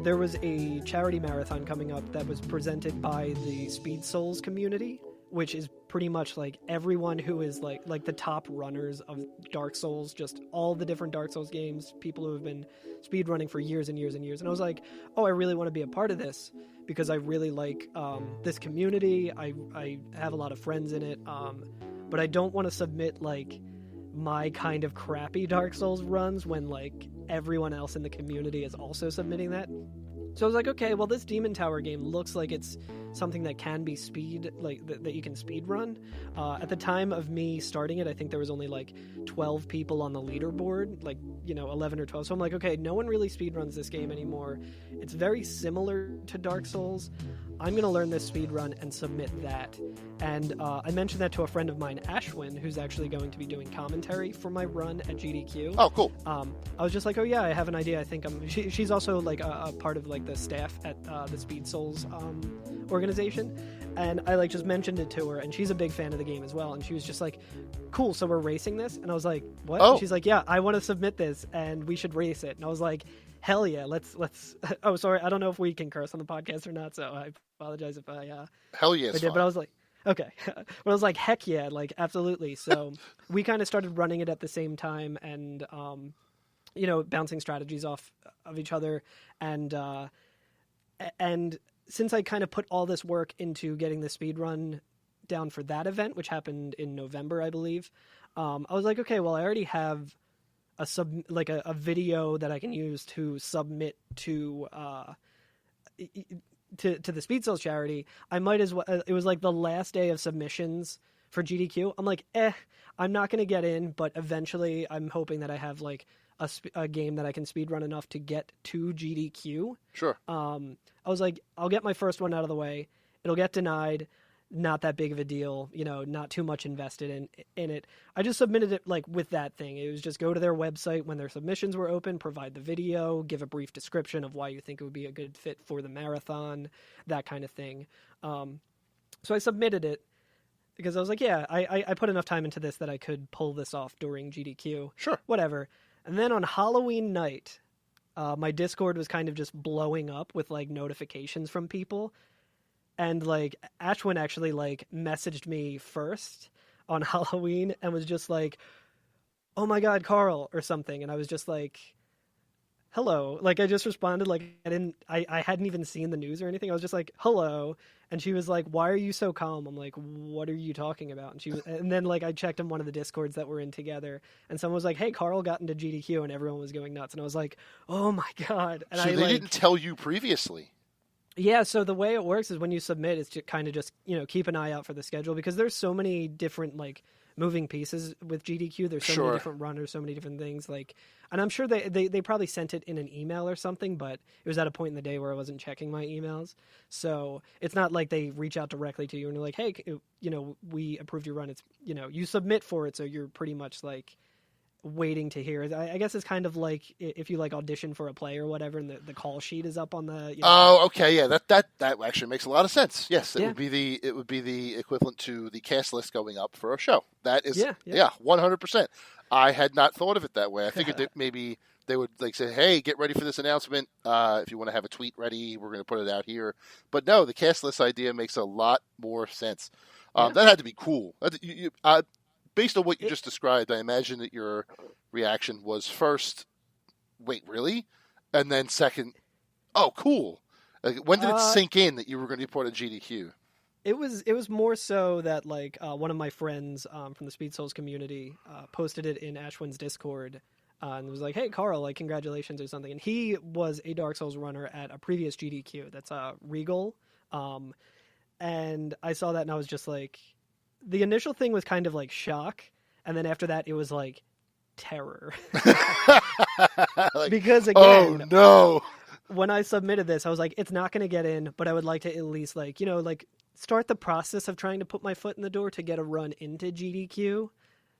there was a charity marathon coming up that was presented by the Speed Souls community, which is pretty much like everyone who is like the top runners of Dark Souls, just all the different Dark Souls games, people who have been speedrunning for years and years and years. And I was like, oh, I really want to be a part of this because I really like this community. I have a lot of friends in it, but I don't want to submit like my kind of crappy Dark Souls runs when like everyone else in the community is also submitting that. So I was like, okay, well, this Demon Tower game looks like it's something that can be that you can speed run. At the time of me starting it, I think there was only like 12 people on the leaderboard, 11 or 12. So I'm like, okay, no one really speed runs this game anymore. It's very similar to Dark Souls. I'm going to learn this speed run and submit that. And I mentioned that to a friend of mine, Ashwin, who's actually going to be doing commentary for my run at GDQ. Oh, cool. I was just like, oh yeah, I have an idea. I think she's also like a part of like the staff at the Speed Souls organization, and I like just mentioned it to her, and she's a big fan of the game as well, and she was just like, cool, so we're racing this? And I was like, what? Oh. And she's like, yeah, I want to submit this and we should race it. And I was like, hell yeah, let's oh, sorry, I don't know if we can curse on the podcast or not, so I apologize if I hell yeah, I did, but I was like, okay. But I was like, heck yeah, like absolutely. So we kind of started running it at the same time, and bouncing strategies off of each other, and since I kind of put all this work into getting the speed run down for that event, which happened in November, I believe, I was like, okay, well, I already have a video that I can use to submit to the Speed Souls charity. I might as well. It was like the last day of submissions for GDQ. I'm like, I'm not going to get in, but eventually I'm hoping that I have like a game that I can speedrun enough to get to GDQ. Sure. I was like, I'll get my first one out of the way. It'll get denied. Not that big of a deal, not too much invested in it. I just submitted it like with that thing. It was just go to their website when their submissions were open, provide the video, give a brief description of why you think it would be a good fit for the marathon, that kind of thing. So I submitted it because I was like, yeah, I put enough time into this that I could pull this off during GDQ. Sure. Whatever. And then on Halloween night, my Discord was kind of just blowing up with like notifications from people, and like Ashwin actually like messaged me first on Halloween and was just like, "Oh my God, Karl," or something, and I was just like, "Hello." Like I just responded like I hadn't even seen the news or anything. I was just like, "Hello," and she was like, "Why are you so calm?" I'm like, "What are you talking about?" And then like I checked in one of the Discords that we're in together, and someone was like, "Hey, Karl got into GDQ," and everyone was going nuts, and I was like, "Oh my God!" And So I they like, didn't tell you previously. yeah, so the way it works is when you submit, it's just kind of just, keep an eye out for the schedule because there's so many different like moving pieces with GDQ. There's so many Sure. different runners, so many different things. Like, and I'm sure they probably sent it in an email or something, but it was at a point in the day where I wasn't checking my emails. So it's not like they reach out directly to you and you're like, hey, we approved your run. It's, you submit for it. So you're pretty much like waiting to hear. I guess it's kind of like if you like audition for a play or whatever, and the call sheet is up on the. Oh, okay, yeah, that actually makes a lot of sense. Yes, it Yeah. would be the equivalent to the cast list going up for a show. That is, Yeah. 100%. I had not thought of it that way. I figured that maybe they would like say, "Hey, get ready for this announcement. If you want to have a tweet ready, we're going to put it out here." But no, the cast list idea makes a lot more sense. That had to be cool. Based on what you just described, I imagine that your reaction was first, "Wait, really?" and then second, "Oh, cool." Like, when did it sink in that you were going to be part of GDQ? It was more so that like one of my friends from the Speed Souls community posted it in Ashwin's Discord and was like, "Hey, Karl, like congratulations" or something. And he was a Dark Souls runner at a previous GDQ. That's Regal, and I saw that and I was just like, the initial thing was kind of like shock, and then after that it was like terror. Like, Because oh again, no. when I submitted this, I was like, it's not going to get in, but I would like to at least like, like start the process of trying to put my foot in the door to get a run into GDQ.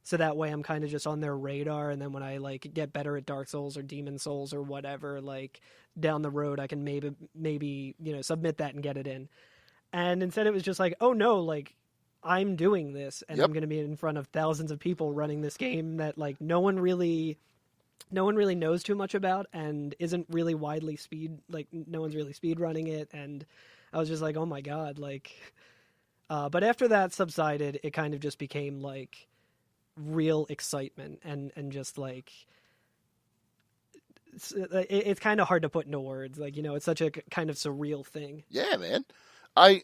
So that way I'm kind of just on their radar. And then when I like get better at Dark Souls or Demon Souls or whatever, like down the road, I can maybe, submit that and get it in. And instead it was just like, oh no, like I'm doing this and I'm going to be in front of thousands of people running this game that like no one really knows too much about and isn't really widely no one's really speed running it. And I was just like, oh my God, like, but after that subsided, it kind of just became like real excitement and just like, it's kind of hard to put into words. Like, it's such a kind of surreal thing. Yeah, man. I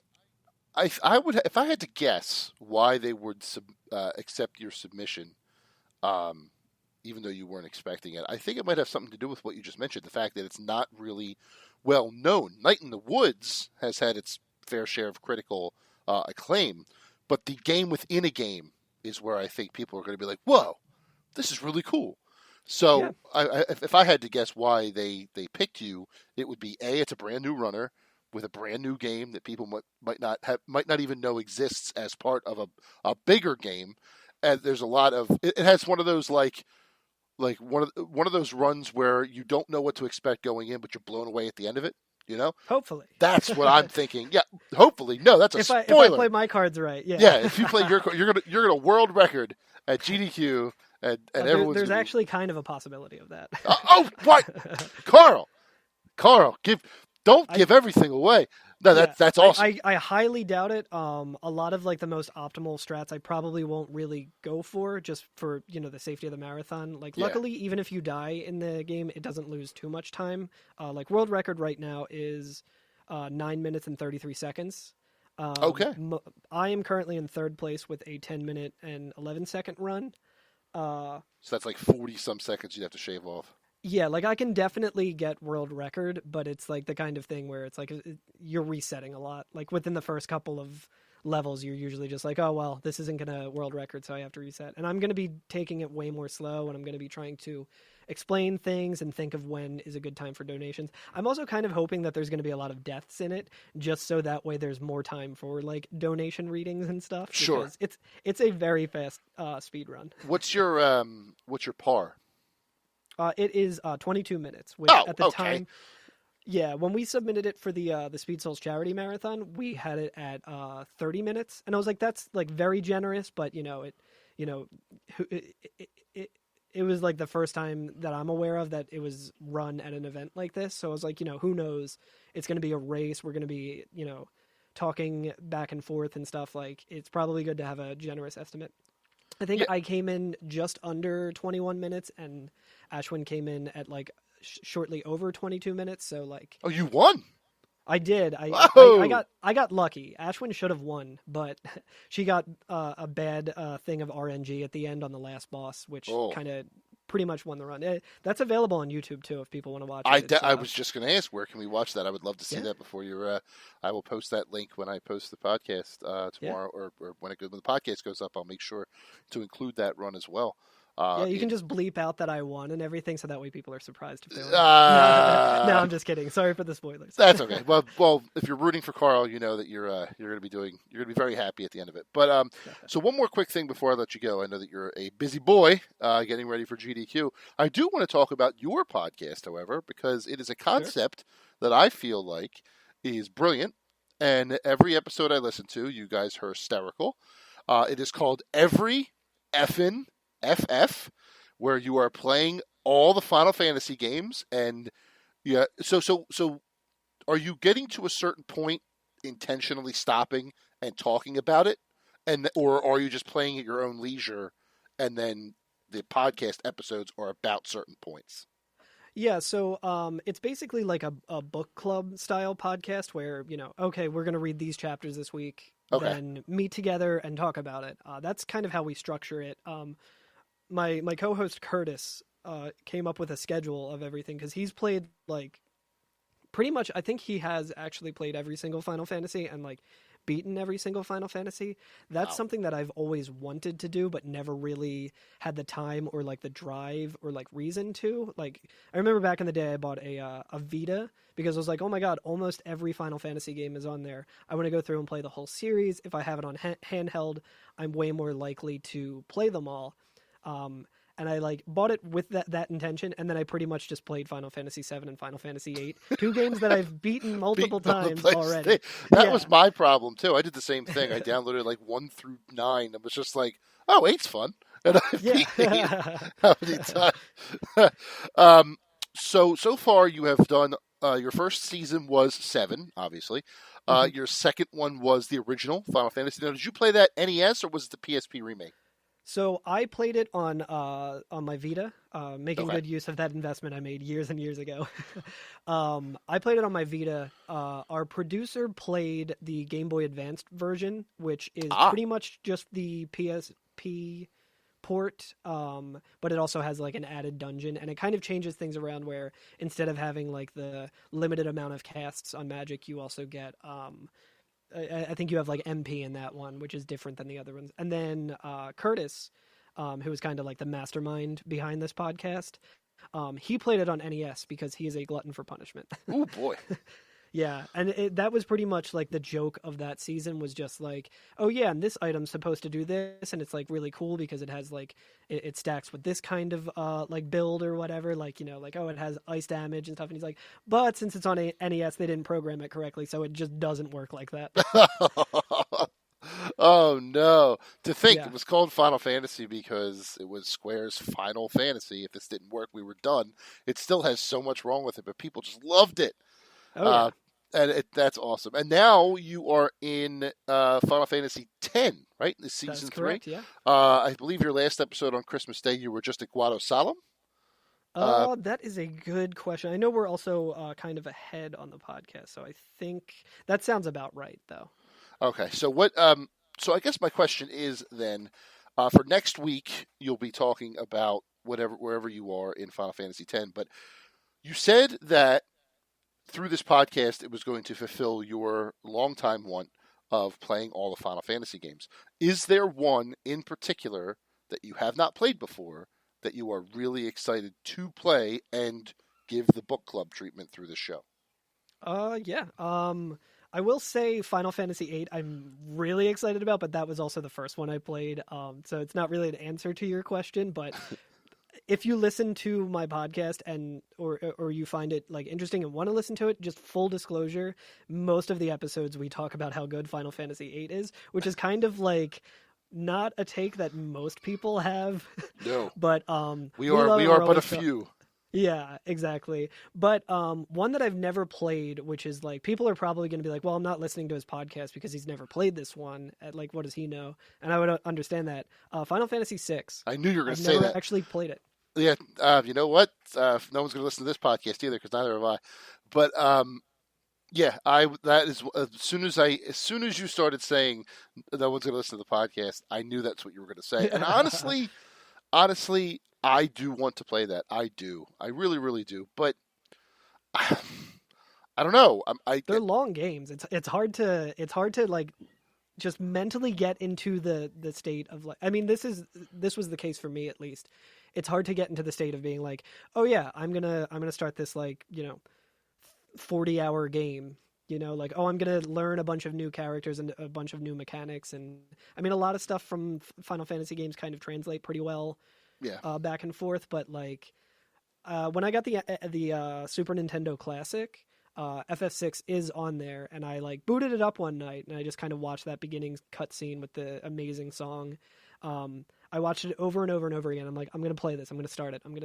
would, if I had to guess why they would accept your submission, even though you weren't expecting it, I think it might have something to do with what you just mentioned, the fact that it's not really well known. Night in the Woods has had its fair share of critical acclaim, but the game within a game is where I think people are going to be like, whoa, this is really cool. So if I had to guess why they picked you, it would be A, it's a brand new runner with a brand new game that people might not even know exists as part of a bigger game, and there's a lot of it has one of those like one of those runs where you don't know what to expect going in, but you're blown away at the end of it. Hopefully, that's what I'm thinking. Yeah, hopefully. No, that's a spoiler. If I play my cards right, yeah. If you play you're gonna world record at GDQ, and everyone's there's actually kind of a possibility of that. What, Karl, don't give everything away. No, that's awesome. I highly doubt it. A lot of like the most optimal strats I probably won't really go for just for, the safety of the marathon. Like luckily, even if you die in the game, it doesn't lose too much time. Like world record right now is 9 minutes and 33 seconds. Okay. I am currently in third place with a 10-minute and 11-second run. So that's like 40 some seconds you'd have to shave off. Yeah, like I can definitely get world record, but it's like the kind of thing where it's like you're resetting a lot. Like within the first couple of levels, you're usually just like, oh, well, this isn't going to world record, so I have to reset. And I'm going to be taking it way more slow, and I'm going to be trying to explain things and think of when is a good time for donations. I'm also kind of hoping that there's going to be a lot of deaths in it, just so that way there's more time for like donation readings and stuff. Sure. It's a very fast speed run. What's your par? It is 22 minutes, which at the time, when we submitted it for the Speed Souls charity marathon, we had it at 30 minutes, and I was like, that's like very generous, but it was like the first time that I'm aware of that it was run at an event like this. So I was like, who knows? It's going to be a race. We're going to be, talking back and forth and stuff. Like, it's probably good to have a generous estimate. I think I came in just under 21 minutes, and Ashwin came in at like shortly over 22 minutes. So like, oh, you won. I did. Whoa! I got lucky. Ashwin should have won, but she got a bad thing of RNG at the end on the last boss, which kind of pretty much won the run. That's available on YouTube too if people want to watch it. I was just going to ask, where can we watch that? I would love to see that before you're. I will post that link when I post the podcast tomorrow, or when when the podcast goes up. I'll make sure to include that run as well. You can just bleep out that I won and everything, so that way people are surprised if they win. No, I'm just kidding. Sorry for the spoilers. That's okay. Well, if you're rooting for Karl, you know that you're going to be very happy at the end of it. But so one more quick thing before I let you go. I know that you're a busy boy, getting ready for GDQ. I do want to talk about your podcast, however, because it is a concept that I feel like is brilliant, and every episode I listen to, you guys are hysterical. It is called Every Effin' FF, where you are playing all the Final Fantasy games, and so are you getting to a certain point intentionally stopping and talking about it, or are you just playing at your own leisure, and then the podcast episodes are about certain points? Yeah, so it's basically like a book club style podcast where, okay, we're going to read these chapters this week, then meet together and talk about it. That's kind of how we structure it. My co-host Curtis came up with a schedule of everything because he's played like pretty much. I think he has actually played every single Final Fantasy and like beaten every single Final Fantasy. That's something that I've always wanted to do, but never really had the time or like the drive or like reason to. Like I remember back in the day, I bought a Vita because I was like, oh my god, almost every Final Fantasy game is on there. I want to go through and play the whole series. If I have it on handheld, I'm way more likely to play them all. And I like bought it with that intention, and then I pretty much just played Final Fantasy VII and Final Fantasy VIII, two games that I've beaten multiple times already. That was my problem too. I did the same thing. I downloaded like 1 through 9, and was just like, "Oh, 8's fun," and I've beaten 8 how many times? So far you have done. Your first season was 7, obviously. Your second one was the original Final Fantasy. Now, did you play that NES or was it the PSP remake? So I played it on my Vita, making good use of that investment I made years and years ago. I played it on my Vita. Our producer played the Game Boy Advanced version, which is pretty much just the PSP port, but it also has like an added dungeon, and it kind of changes things around where instead of having like the limited amount of casts on Magic, you also get... I think you have like MP in that one, which is different than the other ones. And then Curtis, who was kind of like the mastermind behind this podcast, he played it on NES because he is a glutton for punishment. Oh, boy. Yeah, and that was pretty much like the joke of that season was just like, oh yeah, and this item's supposed to do this, and it's like really cool because it has like it stacks with this kind of like build or whatever, like like oh, it has ice damage and stuff, and he's like, but since it's on NES, they didn't program it correctly, so it just doesn't work like that. Oh no! To think it was called Final Fantasy because it was Square's Final Fantasy. If this didn't work, we were done. It still has so much wrong with it, but people just loved it. Oh, and that's awesome. And now you are in Final Fantasy X, right? This season That's 3. correct, yeah. I believe your last episode on Christmas Day, you were just at Guado Salam. That is a good question. I know we're also kind of ahead on the podcast, so I think that sounds about right, though. Okay, so what? So I guess my question is then, for next week, you'll be talking about wherever you are in Final Fantasy X. But you said that through this podcast, it was going to fulfill your longtime want of playing all the Final Fantasy games. Is there one in particular that you have not played before that you are really excited to play and give the book club treatment through the show? Yeah. I will say Final Fantasy VIII I'm really excited about, but that was also the first one I played. So it's not really an answer to your question, but if you listen to my podcast or you find it like interesting and want to listen to it, just full disclosure, most of the episodes we talk about how good Final Fantasy VIII is, which is kind of like not a take that most people have, No, but we we are love we are but a heroic stuff. few. Yeah, exactly. But one that I've never played, which is like people are probably going to be like, "Well, I'm not listening to his podcast because he's never played this one." Like, what does he know? And I would understand that. Final Fantasy VI. I knew you were going I've to say never that. actually played it. Yeah, you know what? No one's going to listen to this podcast either because neither have I. But yeah, that is as soon as you started saying no one's going to listen to the podcast, I knew that's what you were going to say. And honestly, I do want to play that. I do. I really, really do. But I don't know. They're long games. It's hard to like just mentally get into the state of like. I mean, this was the case for me at least. It's hard to get into the state of being like, oh yeah, I'm gonna start this like 40-hour game. Like, oh, I'm gonna learn a bunch of new characters and a bunch of new mechanics, and I mean, a lot of stuff from Final Fantasy games kind of translate pretty well, yeah. back and forth. But like, when I got the Super Nintendo Classic, FF6 is on there, and I like booted it up one night, and I just kind of watched that beginning cutscene with the amazing song. I watched it over and over and over again. I'm like, I'm gonna play this. I'm gonna start it. And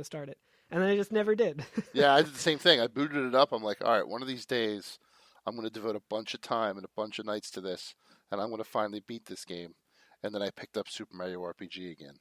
then I just never did. Yeah, I did the same thing. I booted it up. I'm like, all right, one of these days, I'm going to devote a bunch of time and a bunch of nights to this, and I'm going to finally beat this game. And then I picked up Super Mario RPG again.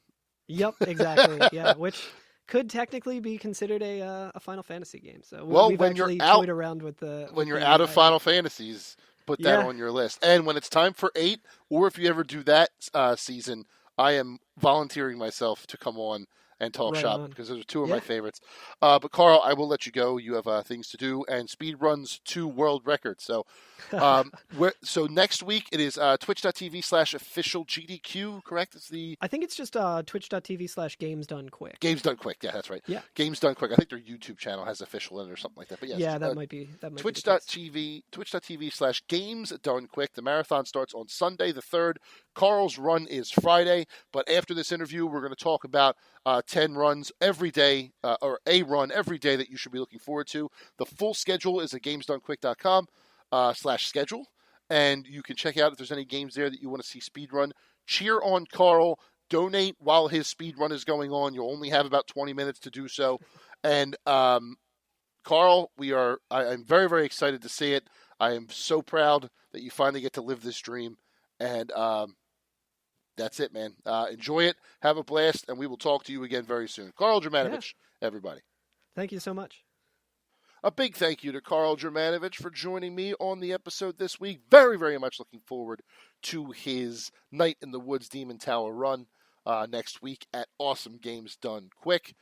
Yep, exactly. Yeah, which could technically be considered a Final Fantasy game. So we've when actually you're out, toyed around with the when you're the out of idea. Final Fantasies, put that on your list. And when it's time for 8, or if you ever do that season, I am volunteering myself to come on and talk shop because those are two of my favorites. But Karl, I will let you go. You have things to do and speedruns to world records. So, so next week it is twitch.tv/official GDQ. Correct? I think it's just twitch.tv/games done quick. Games done quick. Yeah, that's right. Yeah. Games done quick. I think their YouTube channel has official in it or something like that. But yes, yeah, that might be twitch.tv/games done quick. The marathon starts on Sunday the 3rd. Karl's run is Friday. But after this interview, we're going to talk about 10 runs every day, or a run every day that you should be looking forward to. The full schedule is at gamesdonequick.com/schedule, and you can check out if there's any games there that you want to see speedrun. Cheer on Karl. Donate while his speedrun is going on. You'll only have about 20 minutes to do so. And Karl, I'm very, very excited to see it. I am so proud that you finally get to live this dream. And that's it, man. Enjoy it. Have a blast. And we will talk to you again very soon. Karl Germanovich, everybody. Thank you so much. A big thank you to Karl Germanovich for joining me on the episode this week. Very, very much looking forward to his Night in the Woods Demon Tower run next week at Awesome Games Done Quick.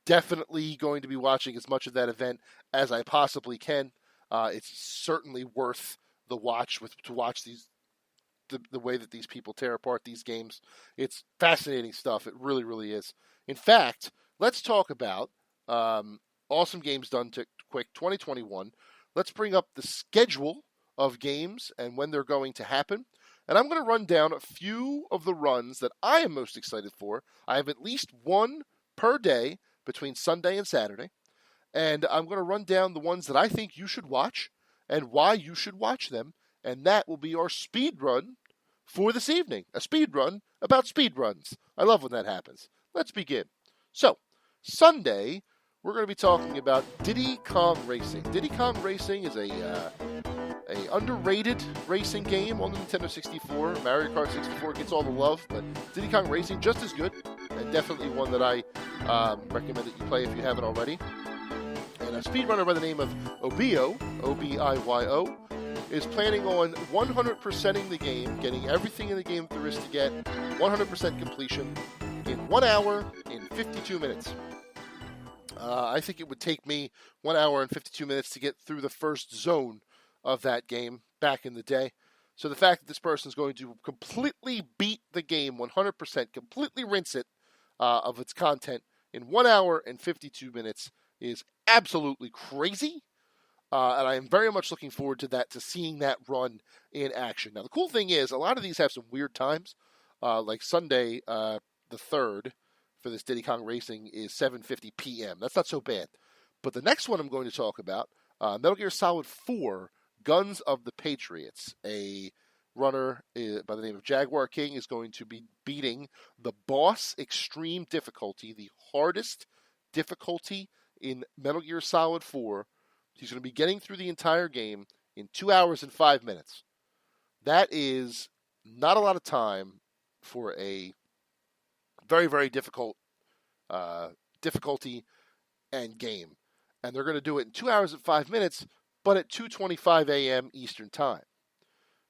Definitely going to be watching as much of that event as I possibly can. It's certainly worth the watch to watch the way that these people tear apart these games. It's fascinating stuff. It really, really is. In fact, let's talk about Awesome Games Done Quick 2021. Let's bring up the schedule of games and when they're going to happen. And I'm going to run down a few of the runs that I am most excited for. I have at least one per day between Sunday and Saturday. And I'm going to run down the ones that I think you should watch and why you should watch them. And that will be our speed run for this evening. A speed run about speed runs. I love when that happens. Let's begin. So, Sunday, we're going to be talking about Diddy Kong Racing. Diddy Kong Racing is a underrated racing game on the Nintendo 64. Mario Kart 64 gets all the love, but Diddy Kong Racing just as good, and definitely one that I recommend that you play if you haven't already. And a speedrunner by the name of Obio, O-B-I-Y-O, is planning on 100%ing the game, getting everything in the game there is to get, 100% completion in 1 hour and 52 minutes. I think it would take me 1 hour and 52 minutes to get through the first zone of that game back in the day. So the fact that this person is going to completely beat the game 100%, completely rinse it of its content in 1 hour and 52 minutes is absolutely crazy. And I am very much looking forward to that, to seeing that run in action. Now, the cool thing is, a lot of these have some weird times. Like Sunday, the 3rd, for this Diddy Kong Racing is 7:50 p.m. That's not so bad. But the next one I'm going to talk about, Metal Gear Solid 4, Guns of the Patriots, a runner by the name of Jaguar King is going to be beating the Boss Extreme difficulty, the hardest difficulty in Metal Gear Solid 4. He's going to be getting through the entire game in 2 hours and 5 minutes. That is not a lot of time for a very, very difficult difficulty and game. And they're going to do it in 2 hours and 5 minutes, but at 2:25 a.m. Eastern Time.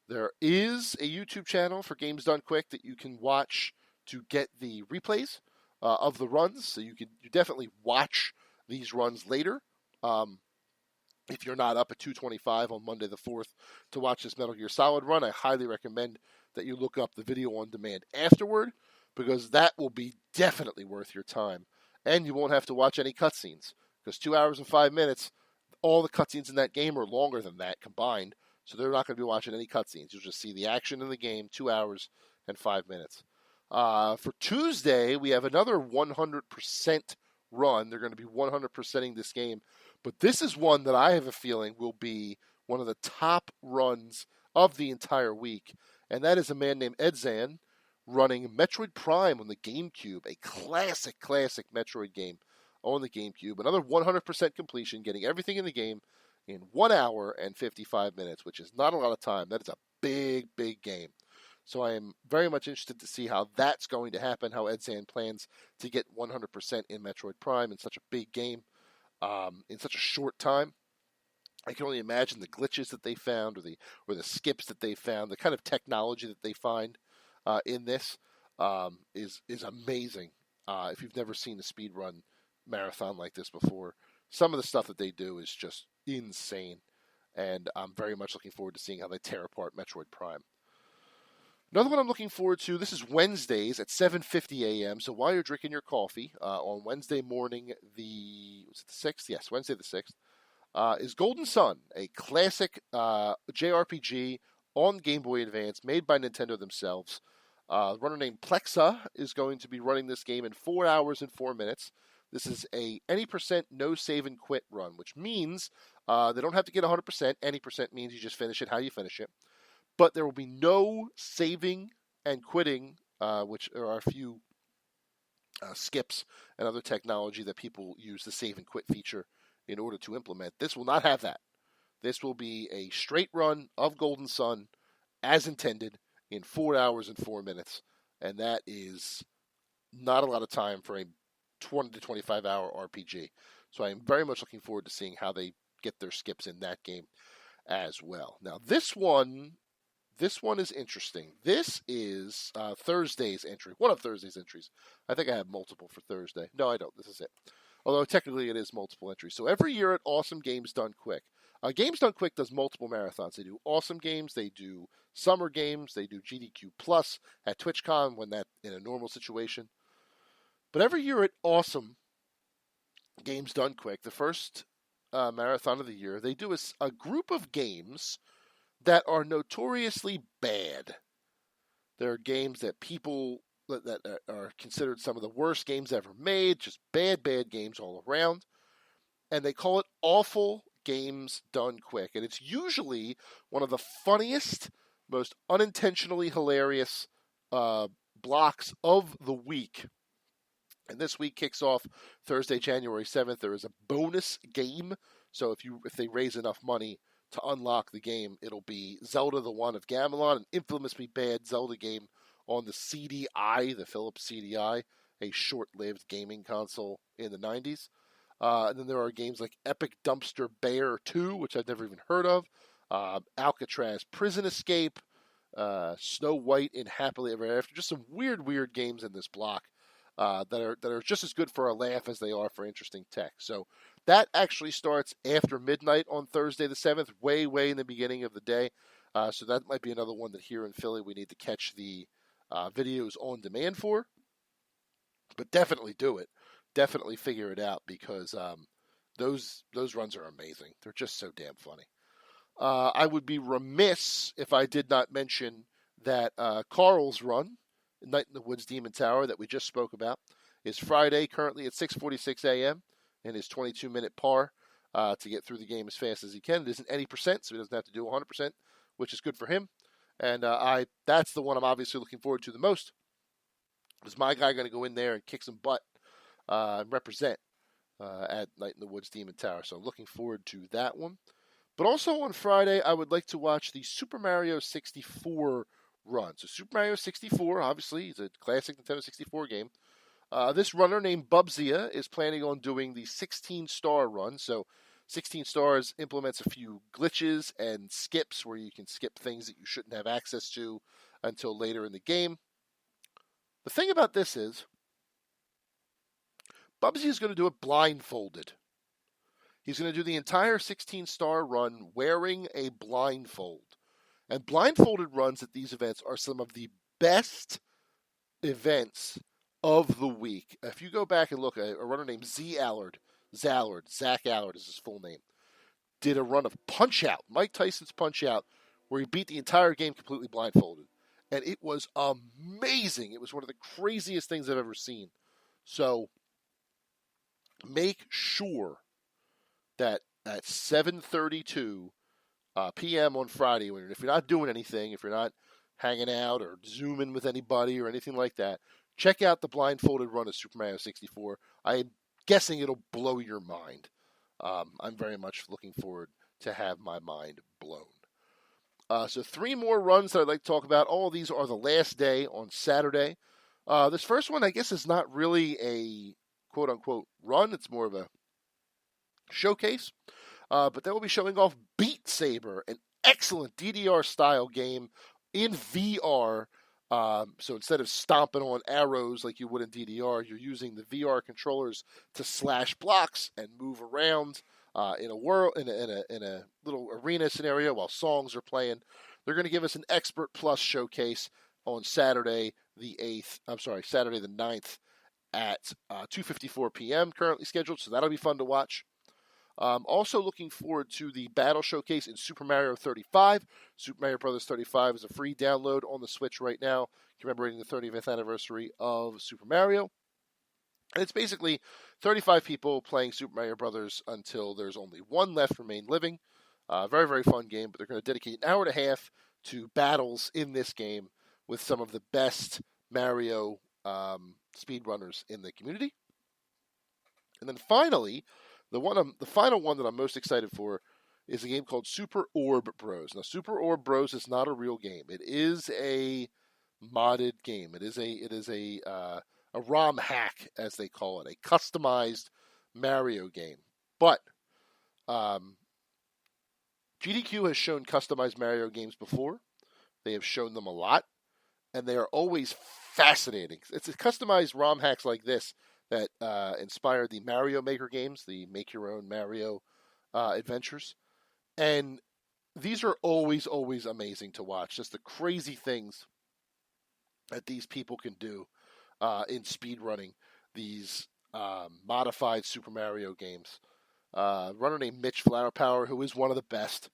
There is a YouTube channel for Games Done Quick that you can watch to get the replays of the runs. So you definitely watch these runs later. If you're not up at 2:25 on Monday the 4th to watch this Metal Gear Solid run, I highly recommend that you look up the video on demand afterward, because that will be definitely worth your time. And you won't have to watch any cutscenes, because 2 hours and 5 minutes, all the cutscenes in that game are longer than that combined. So they're not going to be watching any cutscenes. You'll just see the action in the game, 2 hours and 5 minutes. For Tuesday, we have another 100% run. They're going to be 100%ing this game. But this is one that I have a feeling will be one of the top runs of the entire week. And that is a man named Edzan running Metroid Prime on the GameCube, a classic Metroid game on the GameCube. Another 100% completion, getting everything in the game in 1 hour and 55 minutes, which is not a lot of time. That is a big, big game. So I am very much interested to see how that's going to happen, how Edzan plans to get 100% in Metroid Prime in such a big game in such a short time. I can only imagine the glitches that they found, or the skips that they found, the kind of technology that they find in this is amazing. If you've never seen a speedrun marathon like this before, some of the stuff that they do is just insane, and I'm very much looking forward to seeing how they tear apart Metroid Prime. Another one I'm looking forward to, this is Wednesdays at 7:50 a.m., so while you're drinking your coffee, on Wednesday morning, was it the 6th? Yes, Wednesday the 6th, is Golden Sun, a classic JRPG on Game Boy Advance, made by Nintendo themselves. A runner named Plexa is going to be running this game in 4 hours and 4 minutes. This is a any percent no save and quit run, which means they don't have to get 100%. Any percent means you just finish it how you finish it. But there will be no saving and quitting, which there are a few skips and other technology that people use the save and quit feature in order to implement. This will not have that. This will be a straight run of Golden Sun as intended in 4 hours and 4 minutes. And that is not a lot of time for a 20 to 25 hour RPG. So I am very much looking forward to seeing how they get their skips in that game as well. Now, this one is interesting. This is Thursday's entry, one of Thursday's entries. I think I have multiple for Thursday. No, I don't. This is it. Although technically it is multiple entries. So every year at Awesome Games Done Quick, Games Done Quick does multiple marathons. They do Awesome Games, they do Summer Games, they do GDQ Plus at TwitchCon when that in a normal situation. But every year at Awesome Games Done Quick, the first marathon of the year, they do a group of games that are notoriously bad. There are games that people that are considered some of the worst games ever made, just bad games all around. And they call it Awful Games Done Quick. And it's usually one of the funniest, most unintentionally hilarious blocks of the week. And this week kicks off Thursday, January 7th. There is a bonus game. So if they raise enough money to unlock the game, it'll be Zelda the Wand of Gamelon, an infamously bad Zelda game on the CDI, the Philips CDI, a short-lived gaming console in the 90s. And then there are games like Epic Dumpster Bear 2, which I've never even heard of, Alcatraz Prison Escape, Snow White in Happily Ever After. Just some weird games in this block that are just as good for a laugh as they are for interesting tech. So that actually starts after midnight on Thursday the 7th, way in the beginning of the day. So that might be another one that here in Philly we need to catch the videos on demand for. But definitely do it. Definitely figure it out, because those runs are amazing. They're just so damn funny. I would be remiss if I did not mention that Karl's run, Night in the Woods Demon Tower, that we just spoke about, is Friday, currently at 6:46 a.m. in his 22-minute par to get through the game as fast as he can. It isn't any percent, so he doesn't have to do 100%, which is good for him. And that's the one I'm obviously looking forward to the most. Is my guy going to go in there and kick some butt and represent at Night in the Woods Demon Tower? So I'm looking forward to that one. But also on Friday, I would like to watch the Super Mario 64 run. So Super Mario 64, obviously, is a classic Nintendo 64 game. This runner named Bubzia is planning on doing the 16-star run. So 16 stars implements a few glitches and skips where you can skip things that you shouldn't have access to until later in the game. The thing about this is, Bubsy is going to do it blindfolded. He's going to do the entire 16-star run wearing a blindfold. And blindfolded runs at these events are some of the best events of the week. If you go back and look at a runner named Zach Allard is his full name, did a run of Punch-Out, Mike Tyson's Punch-Out, where he beat the entire game completely blindfolded. And it was amazing. It was one of the craziest things I've ever seen. So make sure that at 7:32 p.m. on Friday, if you're not doing anything, if you're not hanging out or zooming with anybody or anything like that, check out the blindfolded run of Super Mario 64. I'm guessing it'll blow your mind. I'm very much looking forward to have my mind blown. So 3 more runs that I'd like to talk about. All of these are the last day on Saturday. This first one, I guess, is not really a quote-unquote run. It's more of a showcase. But they will be showing off Beat Saber, an excellent DDR-style game in VR. So instead of stomping on arrows like you would in DDR, you're using the VR controllers to slash blocks and move around in a little arena scenario while songs are playing. They're going to give us an Expert Plus showcase on Saturday the 9th at 2:54 p.m. currently scheduled, so that'll be fun to watch. Also looking forward to the Battle Showcase in Super Mario 35. Super Mario Bros. 35 is a free download on the Switch right now, commemorating the 35th anniversary of Super Mario. And it's basically 35 people playing Super Mario Bros. Until there's only one left remain living. Very, very fun game, but they're going to dedicate an hour and a half to battles in this game with some of the best Mario speedrunners in the community. And then finally, the final one that I'm most excited for is a game called Super Orb Bros. Now, Super Orb Bros is not a real game. It is a modded game. It is a ROM hack, as they call it, a customized Mario game. But GDQ has shown customized Mario games before. They have shown them a lot, and they are always fascinating. It's customized ROM hacks like this that inspired the Mario Maker games, the make-your-own Mario adventures. And these are always, always amazing to watch. Just the crazy things that these people can do in speedrunning these modified Super Mario games. A runner named Mitch Flowerpower, who is one of the best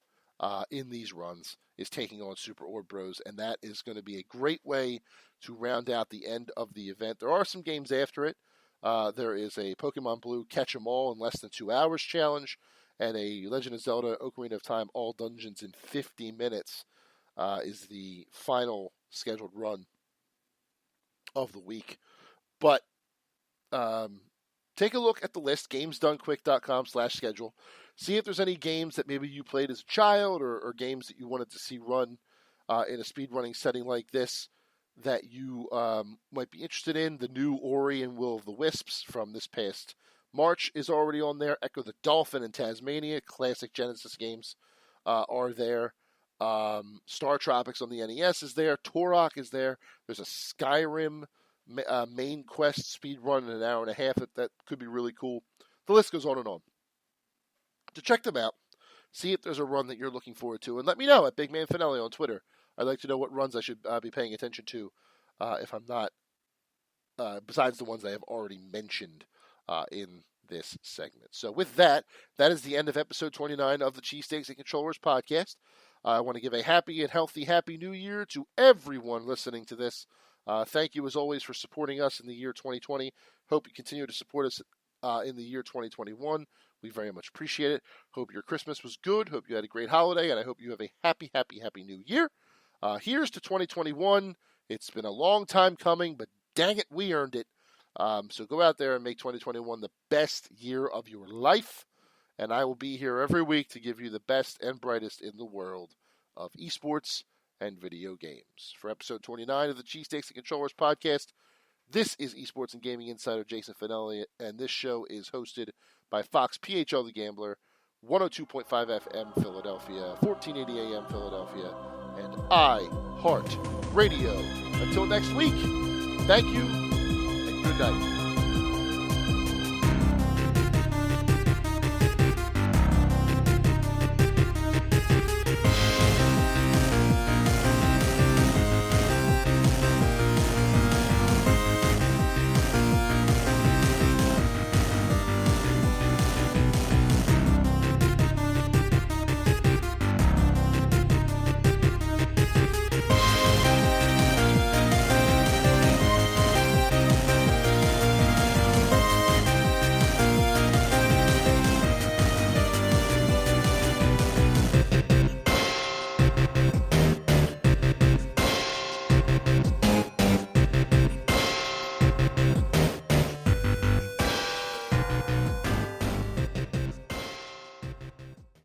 in these runs, is taking on Super Orb Bros, and that is going to be a great way to round out the end of the event. There are some games after it. There is a Pokemon Blue Catch 'em All in less than 2 hours challenge, and a Legend of Zelda Ocarina of Time All Dungeons in 50 minutes is the final scheduled run of the week. But take a look at the list, gamesdonequick.com/schedule. See if there's any games that maybe you played as a child or games that you wanted to see run in a speedrunning setting like this that you might be interested in. The new Ori and Will of the Wisps from this past March is already on there. Echo the Dolphin and Tasmania, classic Genesis games, are there. Star Tropics on the NES is there. Turok is there. There's a Skyrim main quest speedrun in an hour and a half that could be really cool. The list goes on and on. To check them out, see if there's a run that you're looking forward to, and let me know at Big Man Fanelli on Twitter. I'd like to know what runs I should be paying attention to if I'm not, besides the ones I have already mentioned in this segment. So with that, that is the end of episode 29 of the Cheesesteaks and Controllers podcast. I want to give a happy and healthy Happy New Year to everyone listening to this. Thank you, as always, for supporting us in the year 2020. Hope you continue to support us in the year 2021. We very much appreciate it. Hope your Christmas was good. Hope you had a great holiday, and I hope you have a happy, happy, happy New Year. Here's to 2021. It's been a long time coming, but dang it, we earned it. So go out there and make 2021 the best year of your life. And I will be here every week to give you the best and brightest in the world of esports and video games. For episode 29 of the Cheesesteaks and Controllers podcast, this is esports and gaming insider Jason Fanelli, and this show is hosted by Fox PHL The Gambler, 102.5 FM Philadelphia, 1480 AM Philadelphia, and iHeart Radio. Until next week, thank you and good night.